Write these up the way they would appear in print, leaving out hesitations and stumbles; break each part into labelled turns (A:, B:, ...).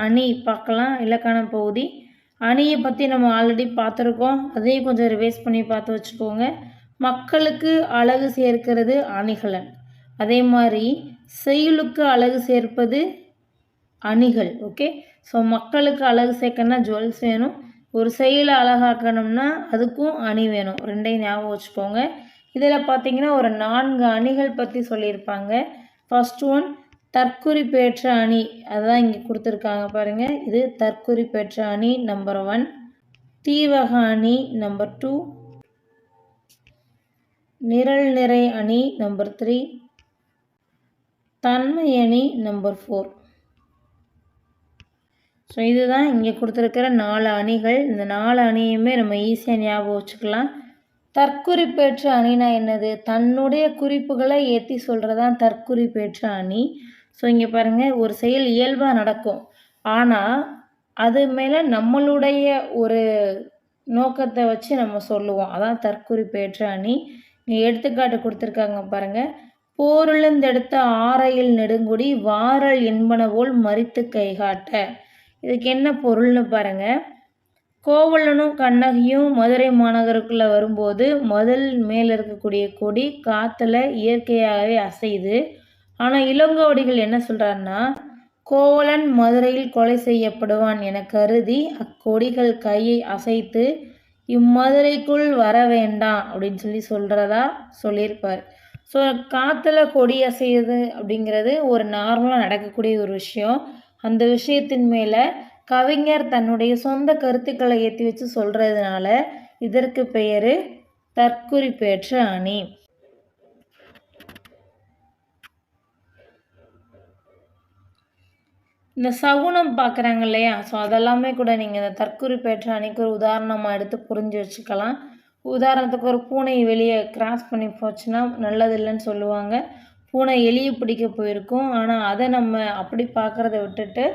A: அணி பார்க்கலாம். இலக்கண பகுதி அணியை பற்றி நம்ம ஆல்ரெடி பார்த்துருக்கோம். அதையும் கொஞ்சம் ரிவைஸ் பண்ணி பார்த்து வச்சுக்கோங்க. மக்களுக்கு அழகு சேர்க்கிறது அணிகலன். அதே மாதிரி செய்யுளுக்கு அழகு சேர்ப்பது அணிகள். ஓகே, ஸோ மக்களுக்கு அழகு சேர்க்கணும்னா ஜுவல்ஸ் வேணும். ஒரு செயலை அழகாக்கணும்னா அதுக்கும் அணி வேணும். ரெண்டையும் ஞாபகம் வச்சுக்கோங்க. இதில் பார்த்தீங்கன்னா ஒரு 4 அணிகள் பற்றி சொல்லியிருப்பாங்க. ஃபர்ஸ்ட் ஒன் தற்குறிப்பேற்ற அணி, அதுதான் இங்கே கொடுத்துருக்காங்க பாருங்கள். இது தற்குறிப்பேற்ற அணி நம்பர் 1. தீவக அணி நம்பர் 2. நிரல் நிறை அணி நம்பர் 3. தன்மை அணி நம்பர் 4. ஸோ இதுதான் இங்கே கொடுத்துருக்கிற 4 அணிகள். இந்த 4 அணியுமே நம்ம ஈஸியாக ஞாபகம் வச்சுக்கலாம். தற்குறிப்பேற்ற அணினா என்னது? தன்னுடைய குறிப்புகளை ஏற்றி சொல்கிறதான் தற்குறிப்பேற்ற அணி. ஸோ இங்கே பாருங்கள், ஒரு செயல் இயல்பாக நடக்கும், ஆனால் அது மேலே நம்மளுடைய ஒரு நோக்கத்தை வச்சு நம்ம சொல்லுவோம். அதான் தற்குறிப்பேற்ற அணி. இங்கே எடுத்துக்காட்டு கொடுத்துருக்காங்க பாருங்கள். போருளந்தெடுத்த ஆரையில் நெடுங்குடி வாரல் என்பன போல் மறித்து கைகாட்ட. இதுக்கு என்ன பொருள்னு பாருங்கள். கோவலனும் கண்ணகியும் மதுரை மாநகருக்குள்ளே வரும்போது முதல் மேலே இருக்கக்கூடிய கொடி காற்றுல இயற்கையாகவே அசையுது. ஆனால் இளங்கோவடிகள் என்ன சொல்கிறாருன்னா, கோவலன் மதுரையில் கொலை செய்யப்படுவான் என கருதி அக்கொடிகள் கையை அசைத்து இம்மதுரைக்குள் வர வேண்டாம் அப்படின்னு சொல்கிறதா சொல்லியிருப்பார். ஸோ காற்றுல கொடி அசையுது அப்படிங்கிறது ஒரு நார்மலாக நடக்கக்கூடிய ஒரு விஷயம். அந்த விஷயத்தின் மேலே கவிஞர் தன்னுடைய சொந்த கருத்துக்களை ஏற்றி வச்சு சொல்கிறதுனால இதற்கு பெயர் தற்குறிப்பேற்ற அணி. இந்த சகுனம் பார்க்குறாங்க இல்லையா, ஸோ அதெல்லாமே கூட நீங்கள் இந்த தற்குறிப்பேற்ற அணிக்கு ஒரு உதாரணமாக எடுத்து புரிஞ்சு வச்சுக்கலாம். உதாரணத்துக்கு ஒரு பூனை வெளியே கிராஸ் பண்ணி போச்சுன்னா நல்லது இல்லைன்னு சொல்லுவாங்க. பூனை எலியை பிடிக்க போயிருக்கும், ஆனால் அதை நம்ம அப்படி பார்க்குறத விட்டுட்டு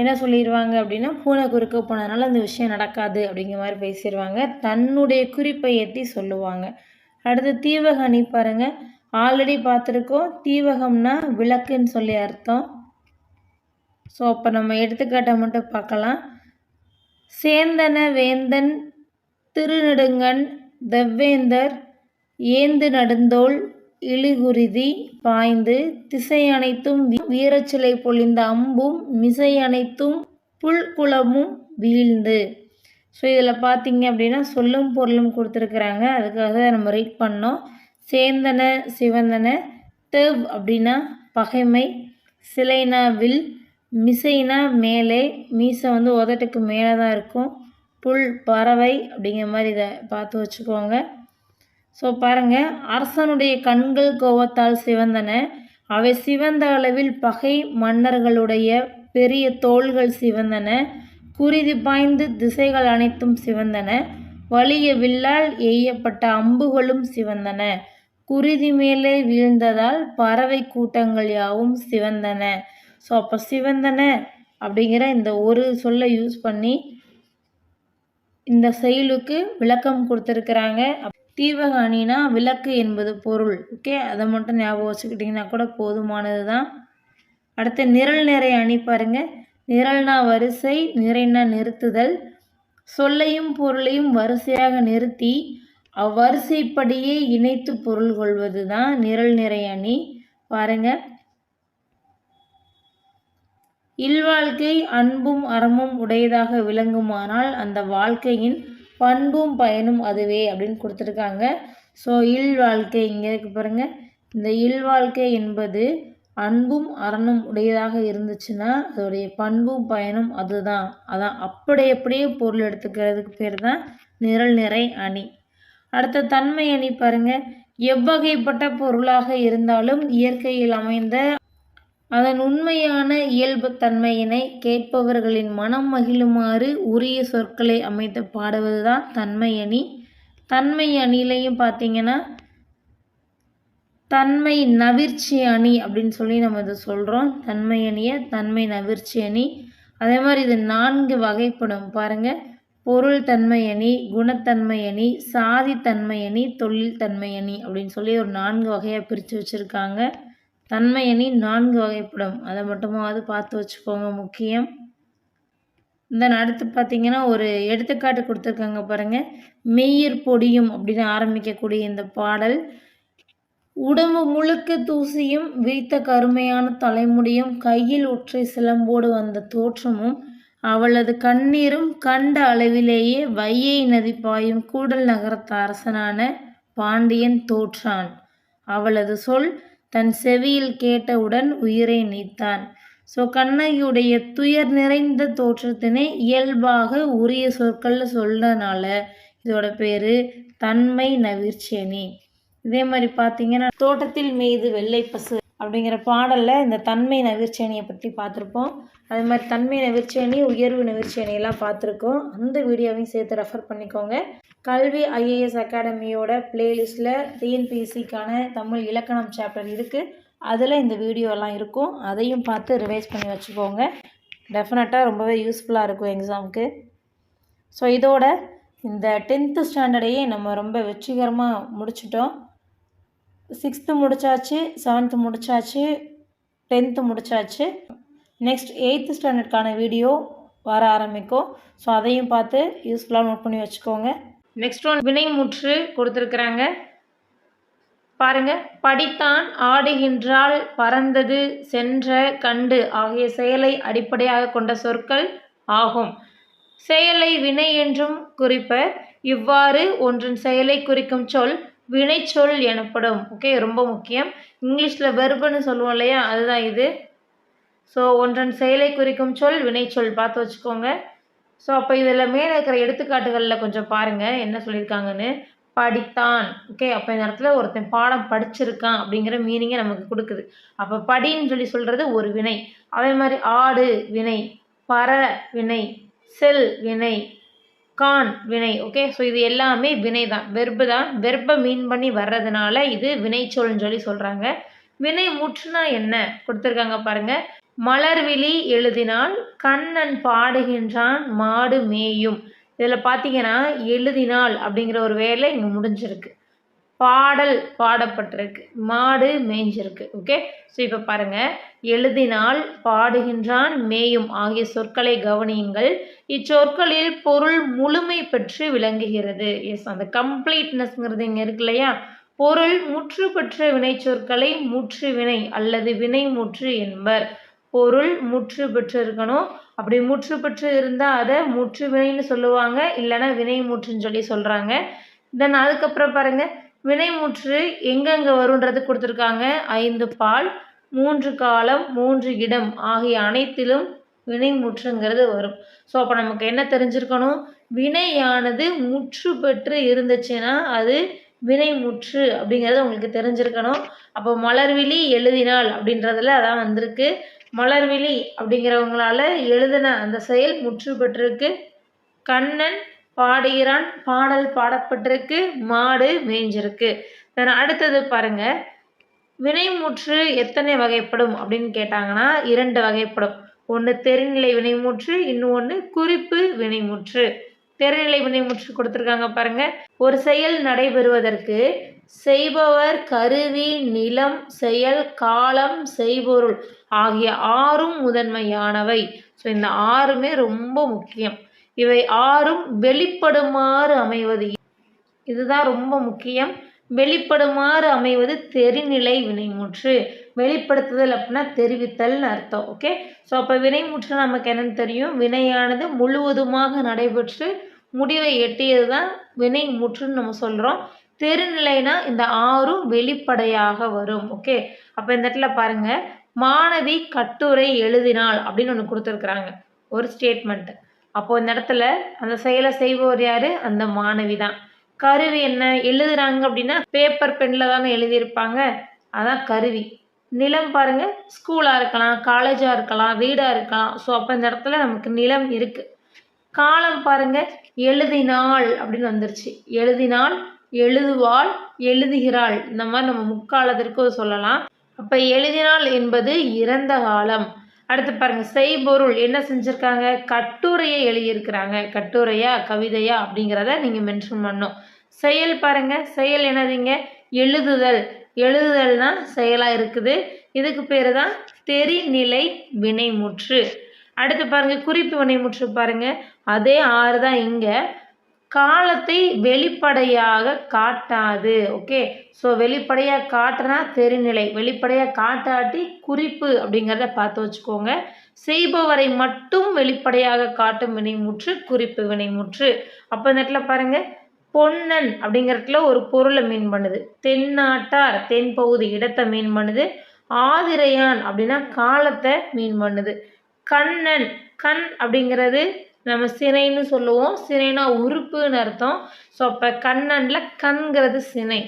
A: என்ன சொல்லிடுவாங்க அப்படின்னா, பூனை குறுக்க போனதுனால அந்த விஷயம் நடக்காது அப்படிங்கிற மாதிரி பேசிடுவாங்க. தன்னுடைய குறிப்பை ஏற்றி சொல்லுவாங்க. அடுத்து தீவக அணி பாருங்கள். ஆல்ரெடி பார்த்துருக்கோம். தீவகம்னா விளக்குன்னு சொல்லி அர்த்தம். ஸோ அப்போ நம்ம எடுத்துக்காட்டை மட்டும் பார்க்கலாம். சேந்தன வேந்தன் திருநெடுங்கண் தெவ்வேந்தர் ஏந்து நடுந்தோள் இழிகுருதி பாய்ந்து திசை அனைத்தும் வீரச்சிலை பொழிந்த அம்பும் மிசை அனைத்தும் புல்குளமும் வீழ்ந்து. ஸோ இதில் பார்த்தீங்க அப்படின்னா சொல்லும் பொருளும் கொடுத்துருக்குறாங்க. அதுக்காக நம்ம ரீட் பண்ணோம். சேந்தன சிவந்தன, தெவ் அப்படின்னா பகைமை, சிலைனா வில், மிசைனா மேலே, மீசை வந்து உதட்டுக்கு மேலே தான் இருக்கும், புல் பறவை அப்படிங்கிற மாதிரி இதை பார்த்து வச்சுக்கோங்க. ஸோ பாருங்கள், அரசனுடைய கண்கள் கோபத்தால் சிவந்தன, அவை சிவந்த அளவில் பகை மன்னர்களுடைய பெரிய தோள்கள் சிவந்தன, குருதி பாய்ந்து திசைகள் அனைத்தும் சிவந்தன, வலிய வில்லால் எய்யப்பட்ட அம்புகளும் சிவந்தன, குருதி மேலே வீழ்ந்ததால் பறவை கூட்டங்கள் யாவும் சிவந்தன. ஸோ அப்போ சிவந்தன அப்படிங்கிற இந்த ஒரு சொல்லை யூஸ் பண்ணி இந்த செயலுக்கு விளக்கம் கொடுத்துருக்குறாங்க. தீவக அணினா விளக்கு என்பது பொருள். ஓகே, அதை மட்டும் ஞாபகம் வச்சுக்கிட்டிங்கன்னா கூட போதுமானது தான். அடுத்து நிரல் நிறை அணி பாருங்கள். நிரல்னா வரிசை, நிறைனா நிறுத்துதல். சொல்லையும் பொருளையும் வரிசையாக நிறுத்தி அவ்வரிசைப்படியே இணைத்து பொருள் கொள்வது தான் நிரல் நிறை அணி. பாருங்கள், இல்வாழ்க்கை அன்பும் அறமும் உடையதாக விளங்குமானால் அந்த வாழ்க்கையின் பண்பும் பயனும் அதுவே அப்படின்னு கொடுத்துருக்காங்க. ஸோ இல்வாழ்க்கை இங்கே இருக்கு பாருங்கள். இந்த இல்வாழ்க்கை என்பது அன்பும் அறனும் உடையதாக இருந்துச்சுன்னா அதோடைய பண்பும் பயனும் அதுதான். அதான் அப்படியே பொருள் எடுத்துக்கிறதுக்கு பேர் தான் நிரல் நிறை அணி. அடுத்த தன்மை அணி பாருங்கள். எவ்வகைப்பட்ட பொருளாக இருந்தாலும் இயற்கையில் அமைந்த அதன் உண்மையான இயல்பு தன்மையினை கேட்பவர்களின் மனம் மகிழுமாறு உரிய சொற்களை அமைத்து பாடுவது தான் தன்மை அணி. தன்மை அணிலையும் பார்த்தீங்கன்னா தன்மை நவிர்ச்சி அணி அப்படின்னு சொல்லி நம்ம இதை சொல்கிறோம். தன்மை அணியை தன்மை நவிர்ச்சி அணி. அதே மாதிரி இது 4 வகைப்படும் பாருங்கள். பொருள் தன்மை அணி, குணத்தன்மை அணி, சாதி தன்மை அணி, தொழில் தன்மை அணி அப்படின்னு சொல்லி ஒரு 4 வகையாக பிரித்து வச்சுருக்காங்க. தன்மை அணி 4 வகைப்படும். அதை மட்டுமாவது பார்த்து வச்சுக்கோங்க, முக்கியம். தென் அடுத்து பார்த்தீங்கன்னா ஒரு எடுத்துக்காட்டு கொடுத்துருக்காங்க பாருங்கள். மெய்யிற் பொடியும் அப்படின்னு ஆரம்பிக்கக்கூடிய இந்த பாடல், உடம்பு முழுக்க தூசியும் விரித்த கருமையான தலைமுடியும் கையில் ஒற்றை சிலம்போடு வந்த தோற்றமும் அவளது கண்ணீரும் கண்ட அளவிலேயே வையை நதி பாயும் கூடல் நகரத்து அரசனான பாண்டியன் தோற்றான். அவளது சொல் தன் செவியில் கேட்டவுடன் உயிரை நீத்தான். ஸோ கண்ணகியுடைய துயர் நிறைந்த தோற்றத்தினை இயல்பாக உரிய சொற்களில் சொல்றதுனால இதோட பேர் தன்மை நவிர்ச்சேனி. இதே மாதிரி பார்த்தீங்கன்னா தோட்டத்தில் மேய்து வெள்ளை பசு அப்படிங்கிற பாடலில் இந்த தன்மை நவிர்ச்சேனியை பற்றி பார்த்துருப்போம். அதே மாதிரி தன்மை நவிர்ச்சேனி, உயர்வு நவிர்ச்சேனியெல்லாம் பார்த்துருக்கோம். அந்த வீடியோவையும் சேர்த்து ரெஃபர் பண்ணிக்கோங்க. கல்வி IAS அகாடமியோட பிளேலிஸ்ட்டில் TNPSCக்கான தமிழ் இலக்கணம் சாப்டர் இருக்குது. அதில் இந்த வீடியோலாம் இருக்கும். அதையும் பார்த்து ரிவைஸ் பண்ணி வச்சுக்கோங்க. டெஃபினட்டாக ரொம்பவே யூஸ்ஃபுல்லாக இருக்கும் எக்ஸாமுக்கு. ஸோ இதோட இந்த 10th ஸ்டாண்டர்டையே நம்ம ரொம்ப வெற்றிகரமாக முடிச்சிட்டோம். 6th முடித்தாச்சு, 7th முடித்தாச்சு, 10th முடித்தாச்சு. Next 8th ஸ்டாண்டர்டுக்கான video வர ஆரம்பிக்கும். ஸோ அதையும் பார்த்து யூஸ்ஃபுல்லாக நோட் பண்ணி வச்சுக்கோங்க. நெக்ஸ்ட் ஒன் வினைமுற்று கொடுத்துருக்குறாங்க பாருங்கள். படித்தான், ஆடுகின்றாள், பறந்தது, சென்ற, கண்டு ஆகிய செயலை அடிப்படையாக கொண்ட சொற்கள் ஆகும். செயலை வினை என்றும் குறிப்பர். இவ்வாறு ஒன்றின் செயலை குறிக்கும் சொல் வினைச்சொல் எனப்படும். ஓகே, ரொம்ப முக்கியம். இங்கிலீஷில் வெர்புன்னு சொல்லுவோம் இல்லையா, அதுதான் இது. ஸோ ஒன்றன் செயலை குறிக்கும் சொல் வினைச்சொல் பார்த்து வச்சுக்கோங்க. ஸோ அப்போ இதில் மேலே இருக்கிற எடுத்துக்காட்டுகளில் கொஞ்சம் பாருங்கள் என்ன சொல்லியிருக்காங்கன்னு. படித்தான். ஓகே, அப்போ இந்த இடத்துல ஒருத்தன் பாடம் படிச்சிருக்கான் அப்படிங்கிற மீனிங்கை நமக்கு கொடுக்குது. அப்போ படின்னு சொல்லி சொல்கிறது ஒரு வினை. அதே மாதிரி ஆடு வினை, பற வினை, செல் வினை, கான் வினை. ஓகே, ஸோ இது எல்லாமே வினை தான், வெர்பு தான். வெர்பை மீன் பண்ணி வர்றதுனால இது வினைச்சொல்னு சொல்லி சொல்கிறாங்க. வினை முற்றுனா என்ன கொடுத்துருக்காங்க பாருங்கள். மலர்விழி எழுதினால், கண்ணன் பாடுகின்றான், மாடு மேயும். இதில் பார்த்தீங்கன்னா எழுதினால் அப்படிங்கிற ஒரு வேலை இங்கே முடிஞ்சிருக்கு. பாடல் பாடப்பட்டிருக்கு, மாடு மேய்ஞ்சிருக்கு. ஓகே, ஸோ இப்போ பாருங்கள், எழுதினால், பாடுகின்றான், மேயும் ஆகிய சொற்களை கவனியுங்கள். இச்சொற்களில் பொருள் முழுமை பெற்று விளங்குகிறது. எஸ், அந்த கம்ப்ளீட்னஸ்ங்கிறது இங்கே இருக்கு இல்லையா. பொருள் முற்று பெற்ற வினை சொற்களை முற்று வினை அல்லது வினை முற்று என்பர். பொருள் முற்று பெற்று இருக்கணும். அப்படி முற்று பெற்று இருந்தால் அதை முற்று வினைன்னு சொல்லுவாங்க, இல்லைன்னா வினை முற்றுன்னு சொல்லி சொல்கிறாங்க. தென் அதுக்கப்புறம் பாருங்கள், வினைமுற்று எங்கெங்கே வருன்றது கொடுத்துருக்காங்க. 5 பால், 3 காலம், 3 இடம் ஆகிய அனைத்திலும் வினைமுற்றுங்கிறது வரும். ஸோ அப்போ நமக்கு என்ன தெரிஞ்சிருக்கணும், வினையானது முற்று பெற்று இருந்துச்சுன்னா அது வினைமுற்று அப்படிங்கிறது உங்களுக்கு தெரிஞ்சிருக்கணும். அப்போ மலர்விழி எழுதினால் அப்படின்றதுல அதான் வந்திருக்கு. மலர்விழி அப்படிங்கிறவங்களால எழுதின அந்த செயல் முற்று பெற்றிருக்கு. கண்ணன் பாடுகிறான், பாடல் பாடப்பட்டிருக்கு. மாடு மேய்ஞ்சிருக்கு. தென் அடுத்தது பாருங்க, வினைமுற்று எத்தனை வகைப்படும் அப்படின்னு கேட்டாங்கன்னா 2 வகைப்படும். ஒன்று தெரிநிலை வினைமுற்று, இன்னொன்று குறிப்பு வினைமுற்று. தெரிநிலை வினைமுற்று கொடுத்துருக்காங்க பாருங்க. ஒரு செயல் நடைபெறுவதற்கு செய்பவர், கருவி, நிலம், செயல், காலம், செய்பொருள் ஆகிய 6ம் முதன்மையானவை. ஸோ இந்த 6மே ரொம்ப முக்கியம். இவை 6ம் வெளிப்படுமாறு அமைவது, இதுதான் ரொம்ப முக்கியம். வெளிப்படுமாறு அமைவது தெரிநிலை வினைமுற்று. வெளிப்படுத்துதல் அப்படின்னா தெரிவித்தல்னு அர்த்தம். ஓகே, ஸோ அப்போ வினைமுற்று நமக்கு என்னன்னு தெரியும், வினையானது முழுவதுமாக நடைபெற்று முடிவை எட்டியது தான் வினைமுற்றுன்னு நம்ம சொல்கிறோம். தெரிநிலைனா இந்த 6ம் வெளிப்படையாக வரும். ஓகே, அப்போ இந்த இடத்துல பாருங்க, மாணவி கட்டுரை எழுதினாள் அப்படின்னு ஒன்று கொடுத்துருக்குறாங்க, ஒரு ஸ்டேட்மெண்ட். அப்போது இந்த இடத்துல அந்த செயலை செய்பவர் யார், அந்த மாணவி தான். கருவி என்ன, எழுதுறாங்க அப்படின்னா பேப்பர் பென்னில் தானே எழுதியிருப்பாங்க, அதான் கருவி. நிலம் பாருங்கள், ஸ்கூலாக இருக்கலாம், காலேஜாக இருக்கலாம், வீடாக இருக்கலாம். ஸோ அப்போ இந்த இடத்துல நமக்கு நிலம் இருக்குது. காலம் பாருங்கள், எழுதினாள் அப்படின்னு வந்துருச்சு. எழுதினாள், எழுதுவாள், எழுதுகிறாள், இந்த மாதிரி நம்ம முக்காலத்திற்கு சொல்லலாம். அப்போ எழுதினாள் என்பது இறந்த காலம். அடுத்து பாருங்கள், செய்பொருள் என்ன செஞ்சுருக்காங்க, கட்டுரையை எழுதியிருக்கிறாங்க. கட்டுரையா கவிதையா அப்படிங்கிறத நீங்கள் மென்ஷன் பண்ணணும். செயல் பாருங்கள், செயல் என்னதுங்க, எழுதுதல். எழுதுதல் தான் செயலாக இருக்குது. இதுக்கு பேர் தான் தெரிநிலை வினைமுற்று. அடுத்து பாருங்க குறிப்பு வினைமுற்று பாருங்க, அதே ஆறு தான் இங்க. காலத்தை வெளிப்படையாக காட்டாது. ஓகே, ஸோ வெளிப்படையாக காட்டுனா தெரிநிலை, வெளிப்படையாக காட்டாட்டி குறிப்பு அப்படிங்கிறத பார்த்து வச்சுக்கோங்க. செய்பவரை மட்டும் வெளிப்படையாக காட்டும் வினைமுற்று குறிப்பு வினைமுற்று. அப்போ இந்த இடத்துல பாருங்க, பொன்னன் அப்படிங்கிறதுல ஒரு பொருளை மீன் பண்ணுது. தென்னாட்டார் தென்பகுதி இடத்தை மீன் பண்ணுது. ஆதிரையான் அப்படின்னா காலத்தை மீன் பண்ணுது. கண்ணன், கண் அப்படிங்கிறது நம்ம சினைன்னு சொல்லுவோம். சினைனா உறுப்புன்னு அர்த்தம். ஸோ அப்போ கண்ணன்ல கண்கிறது சினை.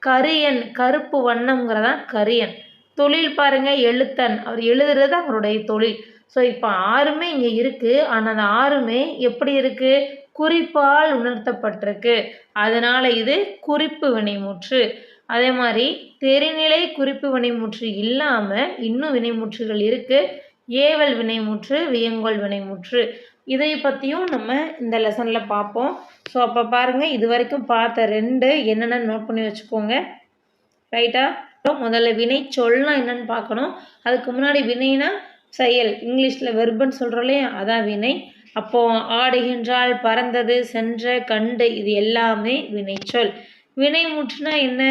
A: கரியன், கருப்பு வண்ணம்ங்கிறதான் கரியன். தொழில் பாருங்க, எழுத்தன், அவர் எழுதுறது அவருடைய தொழில். ஸோ இப்போ ஆறுமே இங்கே இருக்குது. ஆனால் அந்த ஆறுமே எப்படி இருக்குது? குறிப்பால் உணர்த்தப்பட்டிருக்கு. அதனால் இது குறிப்பு வினைமுற்று. அதே மாதிரி தெரிநிலை குறிப்பு வினைமுற்று இல்லாமல் இன்னும் வினைமுற்றுகள் இருக்குது. ஏவல் வினைமுற்று, வியங்கோள் வினைமுற்று. இதை பற்றியும் நம்ம இந்த லெசனில் பார்ப்போம். ஸோ அப்போ பாருங்கள், இது வரைக்கும் பார்த்த 2 என்னென்னு நோட் பண்ணி வச்சுக்கோங்க. ரைட்டா? முதல்ல வினை சொல்லலாம் என்னென்னு பார்க்கணும். அதுக்கு முன்னாடி வினைனா செயல், இங்கிலீஷில் வெர்புன்னு சொல்கிறோம் இல்லையா, அதான் வினை. அப்போது ஆடுகின்றால், பறந்தது, சென்ற, கண்டு, இது எல்லாமே வினைச்சொல். வினைமுற்றுனா என்ன?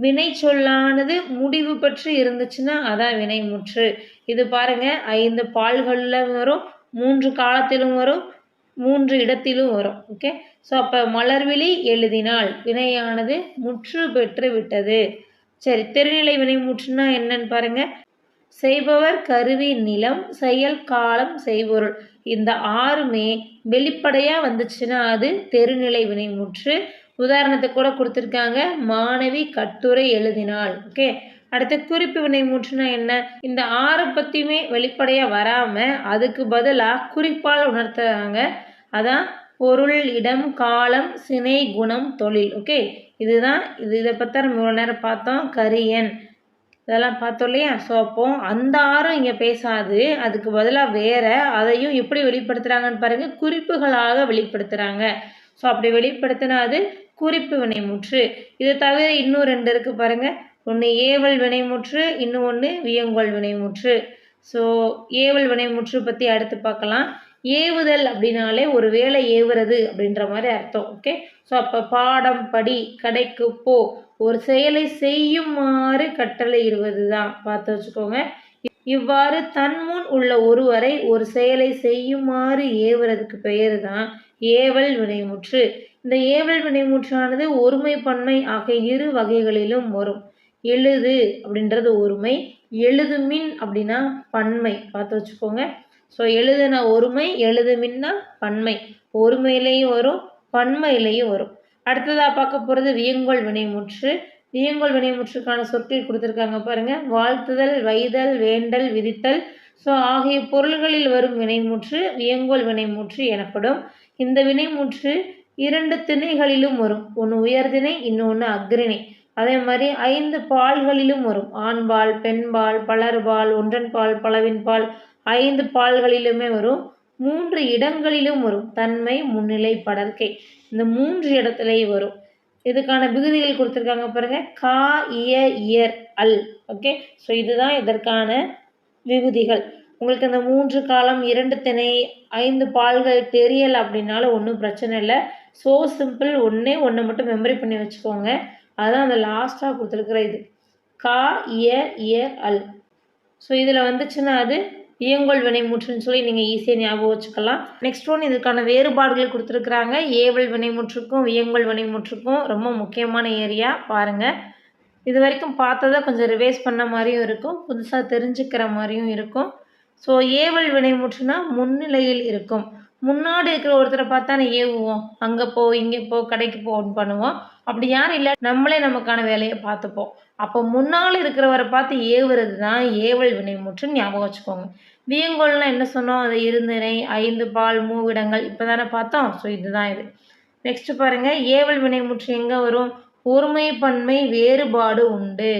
A: வினை சொல்லானது முடிவு பற்றி இருந்துச்சுன்னா அதான் வினைமுற்று. இது பாருங்க, 5 பால்களில் வரும், 3 காலத்திலும் வரும், 3 இடத்திலும் வரும். ஓகே, ஸோ அப்போ மலர்விழி எழுதினால் வினையானது முற்று பெற்று விட்டது. சரி, தெரிநிலை வினைமுற்றுனா என்னன்னு பாருங்க. செய்பவர், கருவி, நிலம், செயல், காலம், செய்பொருள், இந்த ஆறுமே வெளிப்படையாக வந்துச்சுன்னா அது தெரிநிலை வினைமுற்று. உதாரணத்துக்கு கூட கொடுத்துருக்காங்க, மாணவி கட்டுரை எழுதினாள். ஓகே, அடுத்து குறிப்பு வினைமுற்றுனா என்ன? இந்த 6 பற்றியுமே வெளிப்படையாக வராமல் அதுக்கு பதிலாக குறிப்பால் உணர்த்துறாங்க. அதான் பொருள், இடம், காலம், சினை, குணம், தொழில். ஓகே, இதுதான் இதை பற்றி நம்ம இவ்வளோ நேரம் பார்த்தோம். கரியன் இதெல்லாம் பார்த்தோம் இல்லையா? ஸோ அப்போ அந்த ஆறும் இங்கே பேசாது, அதுக்கு பதிலாக வேற, அதையும் எப்படி வெளிப்படுத்துகிறாங்கன்னு பாருங்கள், குறிப்புகளாக வெளிப்படுத்துகிறாங்க. ஸோ அப்படி வெளிப்படுத்தினா அது குறிப்பு வினைமுற்று. இதை தவிர இன்னும் 2 இருக்குது பாருங்கள். ஒன்று ஏவல் வினைமுற்று, இன்னும் ஒன்று வியங்கோள் வினைமுற்று. ஸோ ஏவல் வினைமுற்று பற்றி அடுத்து பார்க்கலாம். ஏவுதல் அப்படின்னாலே ஒரு வேலை ஏவுறது அப்படின்ற மாதிரி அர்த்தம். ஓகே, ஸோ அப்போ பாடம் படி, கடைக்கு போ, ஒரு செயலை செய்யுமாறு கட்டளை இடுவது தான். பார்த்து வச்சுக்கோங்க. இவ்வாறு தன்முன் உள்ள ஒருவரை ஒரு செயலை செய்யுமாறு ஏவுறதுக்கு பெயர் தான் ஏவல் வினைமுற்று. இந்த ஏவல் வினைமுற்றானது ஒருமை பன்மை ஆகிய 2 வகைகளிலும் வரும். எழுது அப்படின்றது ஒருமை, எழுதுமின் அப்படின்னா பன்மை. பார்த்து வச்சுக்கோங்க. ஸோ எழுதுனா ஒருமை, எழுதுமின்னா பன்மை. ஒருமையிலையும் வரும், பன்மையிலையும் வரும். அடுத்ததாக பார்க்க போகிறது வியங்கோள் வினைமுற்று. வியங்கோள் வினைமுற்றுக்கான சொற்கள் கொடுத்துருக்காங்க பாருங்க. வாழ்த்துதல், வைதல், வேண்டல், விதித்தல், ஸோ ஆகிய பொருள்களில் வரும் வினைமுற்று வியங்கோள் வினைமுற்று எனப்படும். இந்த வினைமுற்று 2 திணைகளிலும் வரும். ஒன்று உயர்திணை, இன்னொன்று அக்ரிணை. அதே மாதிரி 5 பால்களிலும் வரும். ஆண்பால், பெண்பால், பலர்பால், ஒன்றன்பால், பலவின்பால், 5 பால்களிலுமே வரும். 3 இடங்களிலும் வரும். தன்மை, முன்னிலை, படர்க்கை, இந்த 3 இடத்துலையும் வரும். இதுக்கான விகுதிகள் கொடுத்துருக்காங்க பாருங்க. கா, இய, இயர், அல். ஓகே, ஸோ இதுதான் இதற்கான விகுதிகள். உங்களுக்கு இந்த 3 காலம், 2 திணை, 5 பால்கள் தெரியலை அப்படின்னாலும் ஒன்றும் பிரச்சனை இல்லை. ஸோ சிம்பிள், ஒன்று மட்டும் மெமரி பண்ணி வச்சுக்கோங்க. அதுதான் அந்த லாஸ்ட்டாக கொடுத்துருக்குற இது. கா, இய, இயர், அல். ஸோ இதில் வந்துச்சுன்னா அது வியங்கோள் வினைமுற்றுன்னு சொல்லி நீங்கள் ஈஸியாக ஞாபகம் வச்சுக்கலாம். நெக்ஸ்ட் ஒன், இதுக்கான வேறுபாடுகள் கொடுத்துருக்குறாங்க. ஏவல் வினைமுற்றுக்கும் வியங்கோள் வினைமுற்றுக்கும் ரொம்ப முக்கியமான ஏரியா பாருங்கள். இது வரைக்கும் பார்த்ததை கொஞ்சம் ரிவைஸ் பண்ண மாதிரியும் இருக்கும், புதுசாக தெரிஞ்சுக்கிற மாதிரியும் இருக்கும். ஸோ ஏவல் வினைமுற்றுனா முன்னிலையில் இருக்கும். முன்னாடி இருக்கிற ஒருத்தரை பார்த்தா ஏவுவோம், அங்கே போ, இங்கே போ, கடைக்கு போன்னு பண்ணுவோம். அப்படி யாரும் இல்லை, நம்மளே நமக்கான வேலையை பார்த்துப்போம். அப்போ முன்னால் இருக்கிறவரை பார்த்து ஏவுறது தான் ஏவல் வினைமுற்றுன்னு ஞாபகம் வச்சுக்கோங்க. வியங்கோள்னா என்ன சொன்னோம்? அது இருந்திணை, 5 பால், மூவிடங்கள், இப்போ தானே பார்த்தோம். ஸோ இதுதான் இது. நெக்ஸ்ட் பாருங்கள், ஏவல் வினைமுற்று எங்கே வரும்? ஒருமை பன்மை வேறுபாடு உண்டு.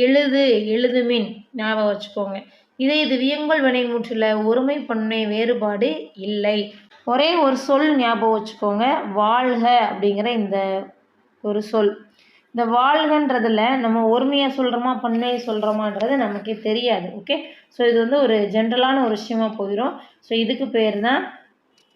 A: எழுது, எழுதுமின் ஞாபகம் வச்சுக்கோங்க. இது வியங்கோள் வினைமுற்றில் ஒருமை பன்மை வேறுபாடு இல்லை. ஒரே ஒரு சொல் ஞாபகம் வச்சுக்கோங்க, வாழ்க அப்படிங்கிற இந்த ஒரு சொல். இந்த வாழ்கன்றதில் நம்ம ஒருமையாக சொல்கிறோமா பன்மையை சொல்கிறோமான்றது நமக்கே தெரியாது. ஓகே, ஸோ இது வந்து ஒரு ஜென்ரலான ஒரு விஷயமா போயிடும். ஸோ இதுக்கு பேர் தான்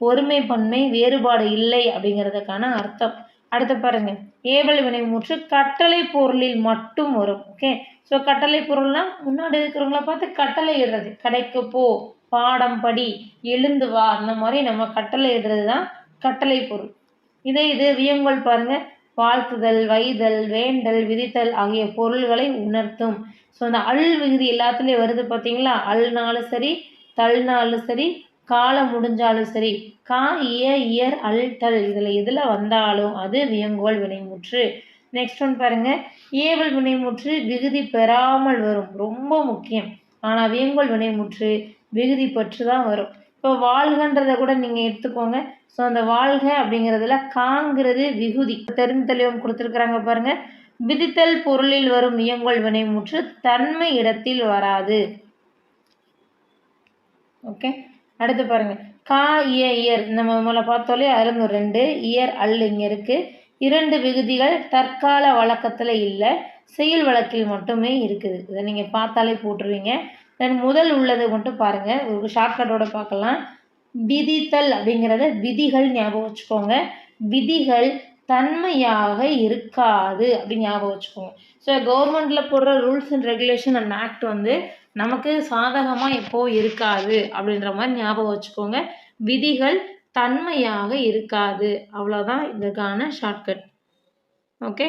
A: ஒருமை பன்மை வேறுபாடு இல்லை அப்படிங்கிறதுக்கான அர்த்தம். அடுத்து பாருங்க, ஏவல் வினைமுற்று கட்டளை பொருளில் மட்டும் வரும். ஓகே, ஸோ கட்டளை பொருள்னா முன்னாடி இருக்கிறவங்கள பார்த்து கட்டளை இடுறது, கடைக்கு போ, பாடம் படி, எழுந்து வா, அந்த மாதிரி நம்ம கட்டளை இடுறது தான் கட்டளை பொருள். இது வியங்கோல் பாருங்க, வாழ்த்துதல், வைதல், வேண்டல், விதித்தல் ஆகிய பொருள்களை உணர்த்தும். ஸோ அந்த அல் விகுதி எல்லாத்துலேயும் வருது பார்த்தீங்களா? அல்னாலும் சரி, தல்னாலும் சரி, காலம் முடிஞ்சாலும் சரி, கா இய இயர் அல் தல் இதில் வந்தாலும் அது வியங்கோல் வினைமுற்று. நெக்ஸ்ட் ஒன் பாருங்க, ஏவல் வினைமுற்று விகுதி பெறாமல் வரும், ரொம்ப முக்கியம். ஆனால் வியங்கோல் வினைமுற்று விகுதி பற்று தான் வரும். இப்போ வாழ்கன்றதை கூட நீங்கள் எடுத்துக்கோங்க. ஸோ அந்த வாழ்க அப்படிங்கிறதுல காங்கிறது விகுதி, தெரிந்து தெளிவம் கொடுத்துருக்குறாங்க பாருங்க. விதித்தல் பொருளில் வரும் வியங்கோல் வினைமுற்று தன்மை இடத்தில் வராது. ஓகே, அடுத்து பாருங்க, கா இய இயர் நம்ம முதல்ல பார்த்தோலே அருந்து 2 இயர் அல் இங்கே இருக்குது. 2 விகுதிகள் தற்கால வழக்கத்தில் இல்லை, செயல் வழக்கில் மட்டுமே இருக்குது. இதை நீங்கள் பார்த்தாலே போட்டுருவீங்க. தென் முதல் உள்ளது மட்டும் பாருங்கள், ஒரு ஷார்ட்கட்டோட பார்க்கலாம். விதித்தல் அப்படிங்கிறத விதிகள் ஞாபகம் வச்சுக்கோங்க. விதிகள் தன்மையாக இருக்காது அப்படின்னு ஞாபகம் வச்சுக்கோங்க. ஸோ கவர்மெண்ட்டில் போடுற rules and regulation and act வந்து நமக்கு சாதகமாக எப்போ இருக்காது அப்படின்ற மாதிரி ஞாபகம் வச்சுக்கோங்க. விதிகள் தன்மையாக இருக்காது, அவ்வளோதான் இதுக்கான ஷார்ட்கட். ஓகே,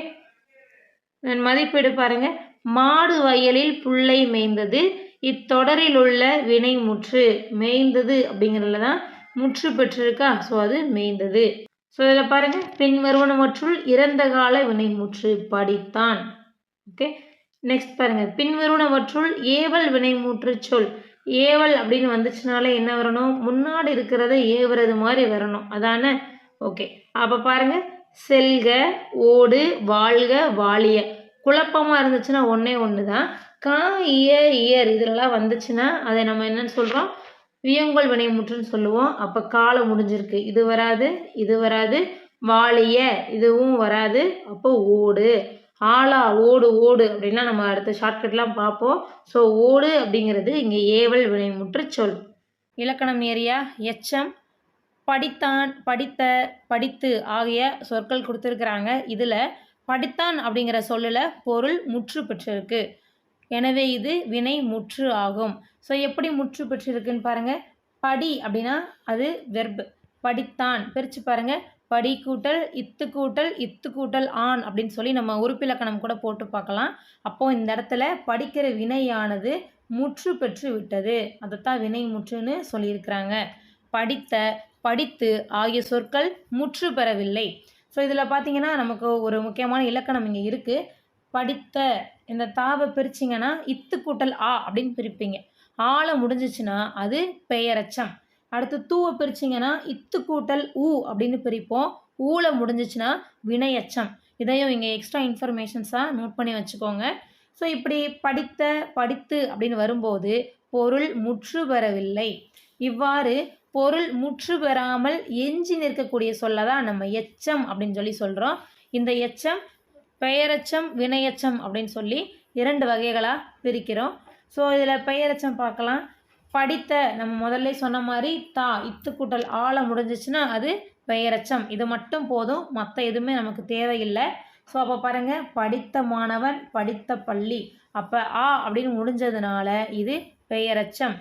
A: மதிப்பீடு பாருங்க. மாடு வயலில் புல்லை மேய்ந்தது, இத்தொடரில் உள்ள வினை முற்று. மேய்ந்தது அப்படிங்கிறதுல தான் முற்று பெற்றிருக்கா, ஸோ அது மேய்ந்தது. ஸோ இதில் பாருங்க, பின்வருவனவற்றுள் இறந்த கால வினைமுற்று படித்தான். ஓகே, நெக்ஸ்ட் பாருங்க, பின்வருவனவற்றுள் ஏவல் வினைமுற்று சொல். ஏவல் அப்படின்னு வந்துச்சுனாலே என்ன வரணும், முன்னாடி இருக்கிறத ஏவுறது மாதிரி வரணும், அதானே? ஓகே, அப்போ பாருங்க, செல்க, ஓடு, வாழ்க, வாழிய. குழப்பமாக இருந்துச்சுன்னா ஒன்று தான். கா இய இயர் இதெல்லாம் வந்துச்சுன்னா அதை நம்ம என்னன்னு சொல்கிறோம், வியங்கோல் வினைமுற்றுன்னு சொல்லுவோம். அப்போ காலம் முடிஞ்சிருக்கு, இது வராது, இது வராது. வாழிய இதுவும் வராது, அப்போ ஓடு. ஆளா, ஓடு ஓடு அப்படின்லாம் நம்ம அடுத்த ஷார்ட்கட்லாம் பார்ப்போம். ஸோ ஓடு அப்படிங்கிறது இங்கே ஏவல் வினைமுற்று சொல். இலக்கணம் ஏரியா எச்சம், படித்தான், படித்த, படித்து ஆகிய சொற்கள் கொடுத்துருக்குறாங்க. இதில் படித்தான் அப்படிங்கிற சொல்லில் பொருள் முற்று பெற்றிருக்கு, எனவே இது வினை முற்று ஆகும். ஸோ எப்படி முற்று பெற்றிருக்குன்னு பாருங்கள். படி அப்படின்னா அது வெர்பு, படித்தான் பிரித்து பாருங்கள், படி கூட்டல் இத்து கூட்டல் இத்து கூட்டல் ஆண் அப்படின்னு சொல்லி நம்ம உறுப்பிலக்கணம் கூட போட்டு பார்க்கலாம். அப்போது இந்த இடத்துல படிக்கிற வினையானது முற்று பெற்று விட்டது, அதைத்தான் வினை முற்றுன்னு சொல்லியிருக்கிறாங்க. படித்த, படித்து ஆகிய சொற்கள் முற்று பெறவில்லை. ஸோ இதில் பார்த்தீங்கன்னா நமக்கு ஒரு முக்கியமான இலக்கணம் இங்கே இருக்குது. படித்த இந்த தாவை பிரிச்சிங்கன்னா இத்து கூட்டல் ஆ அப்படின்னு பிரிப்பீங்க. ஆள முடிஞ்சிச்சுன்னா அது பெயரச்சம். அடுத்து தூவை பிரிச்சிங்கன்னா இத்து கூட்டல் ஊ அப்படின்னு பிரிப்போம். ஊல முடிஞ்சிச்சுன்னா வினையச்சம். இதையும் இங்கே எக்ஸ்ட்ரா இன்ஃபர்மேஷன்ஸாக நோட் பண்ணி வச்சுக்கோங்க. ஸோ இப்படி படித்த, படித்து அப்படின்னு வரும்போது பொருள் முற்று பெறவில்லை. இவ்வாறு பொருள் முற்று பெறாமல் எஞ்சி நிற்கக்கூடிய சொல்ல தான் நம்ம எச்சம் அப்படின்னு சொல்லி சொல்கிறோம். இந்த எச்சம் பெயரச்சம், வினையச்சம் அப்படின்னு சொல்லி 2 வகைகளாக பிரிக்கிறோம். ஸோ இதில் பெயரச்சம் பார்க்கலாம். படித்த நம்ம முதல்ல சொன்ன மாதிரி தா இத்து கூட்டல் ஆள முடிஞ்சிச்சுன்னா அது பெயரச்சம். இது மட்டும் போதும், மற்ற எதுவுமே நமக்கு தேவையில்லை. ஸோ அப்போ பாருங்கள், படித்த மாணவன், படித்த பள்ளி, அப்போ ஆ அப்படின்னு முடிஞ்சதுனால இது பெயரச்சம்.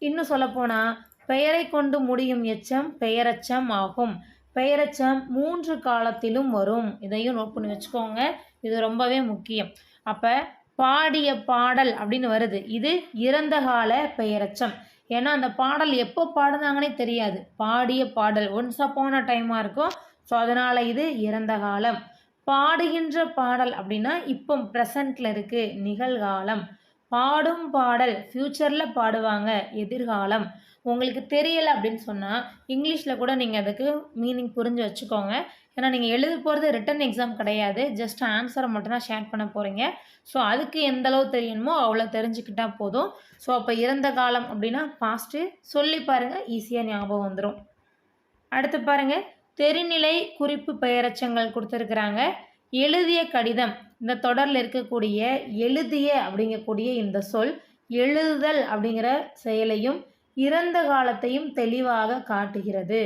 A: இன்னும் சொல்லப்போனால் பெயரை கொண்டு முடியும் எச்சம் பெயரச்சம் ஆகும். பெயரச்சம் 3 காலத்திலும் வரும், இதையும் நோட் பண்ணி வச்சுக்கோங்க, இது ரொம்பவே முக்கியம். அப்போ பாடிய பாடல் அப்படின்னு வருது, இது இறந்த கால பெயரச்சம். ஏன்னா அந்த பாடல் எப்போ பாடினாங்கன்னே தெரியாது, பாடிய பாடல் ஒன்ஸ் அப்பான டைமாக இருக்கும். ஸோ அதனால் இது இறந்த காலம். பாடுகின்ற பாடல் அப்படின்னா இப்போ ப்ரெசண்ட்டில் இருக்குது, நிகழ்காலம். பாடும் பாடல் ஃப்யூச்சரில் பாடுவாங்க, எதிர்காலம். உங்களுக்கு தெரியலை அப்படின்னு சொன்னால் இங்கிலீஷில் கூட நீங்கள் அதுக்கு மீனிங் புரிஞ்சு வச்சுக்கோங்க. ஏன்னா நீங்கள் எழுத போகிறது ரிட்டன் எக்ஸாம் கிடையாது, ஜஸ்ட் ஆன்சரை மட்டும்தான் ஷேர் பண்ண போகிறீங்க. ஸோ அதுக்கு எந்த அளவு தெரியணுமோ அவ்வளோ தெரிஞ்சுக்கிட்டால் போதும். ஸோ அப்போ இறந்த காலம் அப்படின்னா பாஸ்ட்டு சொல்லி பாருங்கள், ஈஸியாக ஞாபகம் வந்துடும். அடுத்து பாருங்கள், தெரிநிலை குறிப்பு பெயரச்சங்கள் கொடுத்துருக்குறாங்க. எழுதிய கடிதம் இந்த தொடரில் இருக்கக்கூடிய எழுதிய அப்படிங்கக்கூடிய இந்த சொல் எழுதுதல் அப்படிங்கிற செயலையும் இறந்த காலத்தையும் தெளிவாக காட்டுகிறது.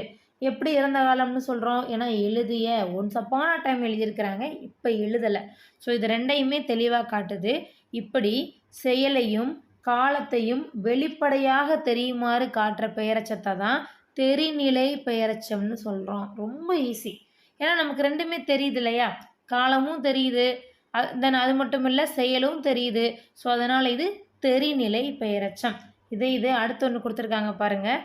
A: எப்படி இறந்த காலம்னு சொல்கிறோம்? ஏன்னா எழுதிய ஒன்ஸ் அப்பான் அ டைம் எழுதியிருக்கிறாங்க, இப்போ எழுதலை. ஸோ இது ரெண்டையுமே தெளிவாக காட்டுது. இப்படி செயலையும் காலத்தையும் வெளிப்படையாக தெரியுமாறு காட்டுற பெயரச்சத்தை தான் தெரிநிலை பெயரச்சம்னு சொல்கிறோம். ரொம்ப ஈஸி. ஏன்னா நமக்கு ரெண்டுமே தெரியுது இல்லையா? காலமும் தெரியுது, தென் அது மட்டும் இல்லை செயலும் தெரியுது. ஸோ அதனால் இது தெரிநிலை பெயரச்சம். இது அடுத்து ஒன்று கொடுத்துருக்காங்க பாருங்கள்.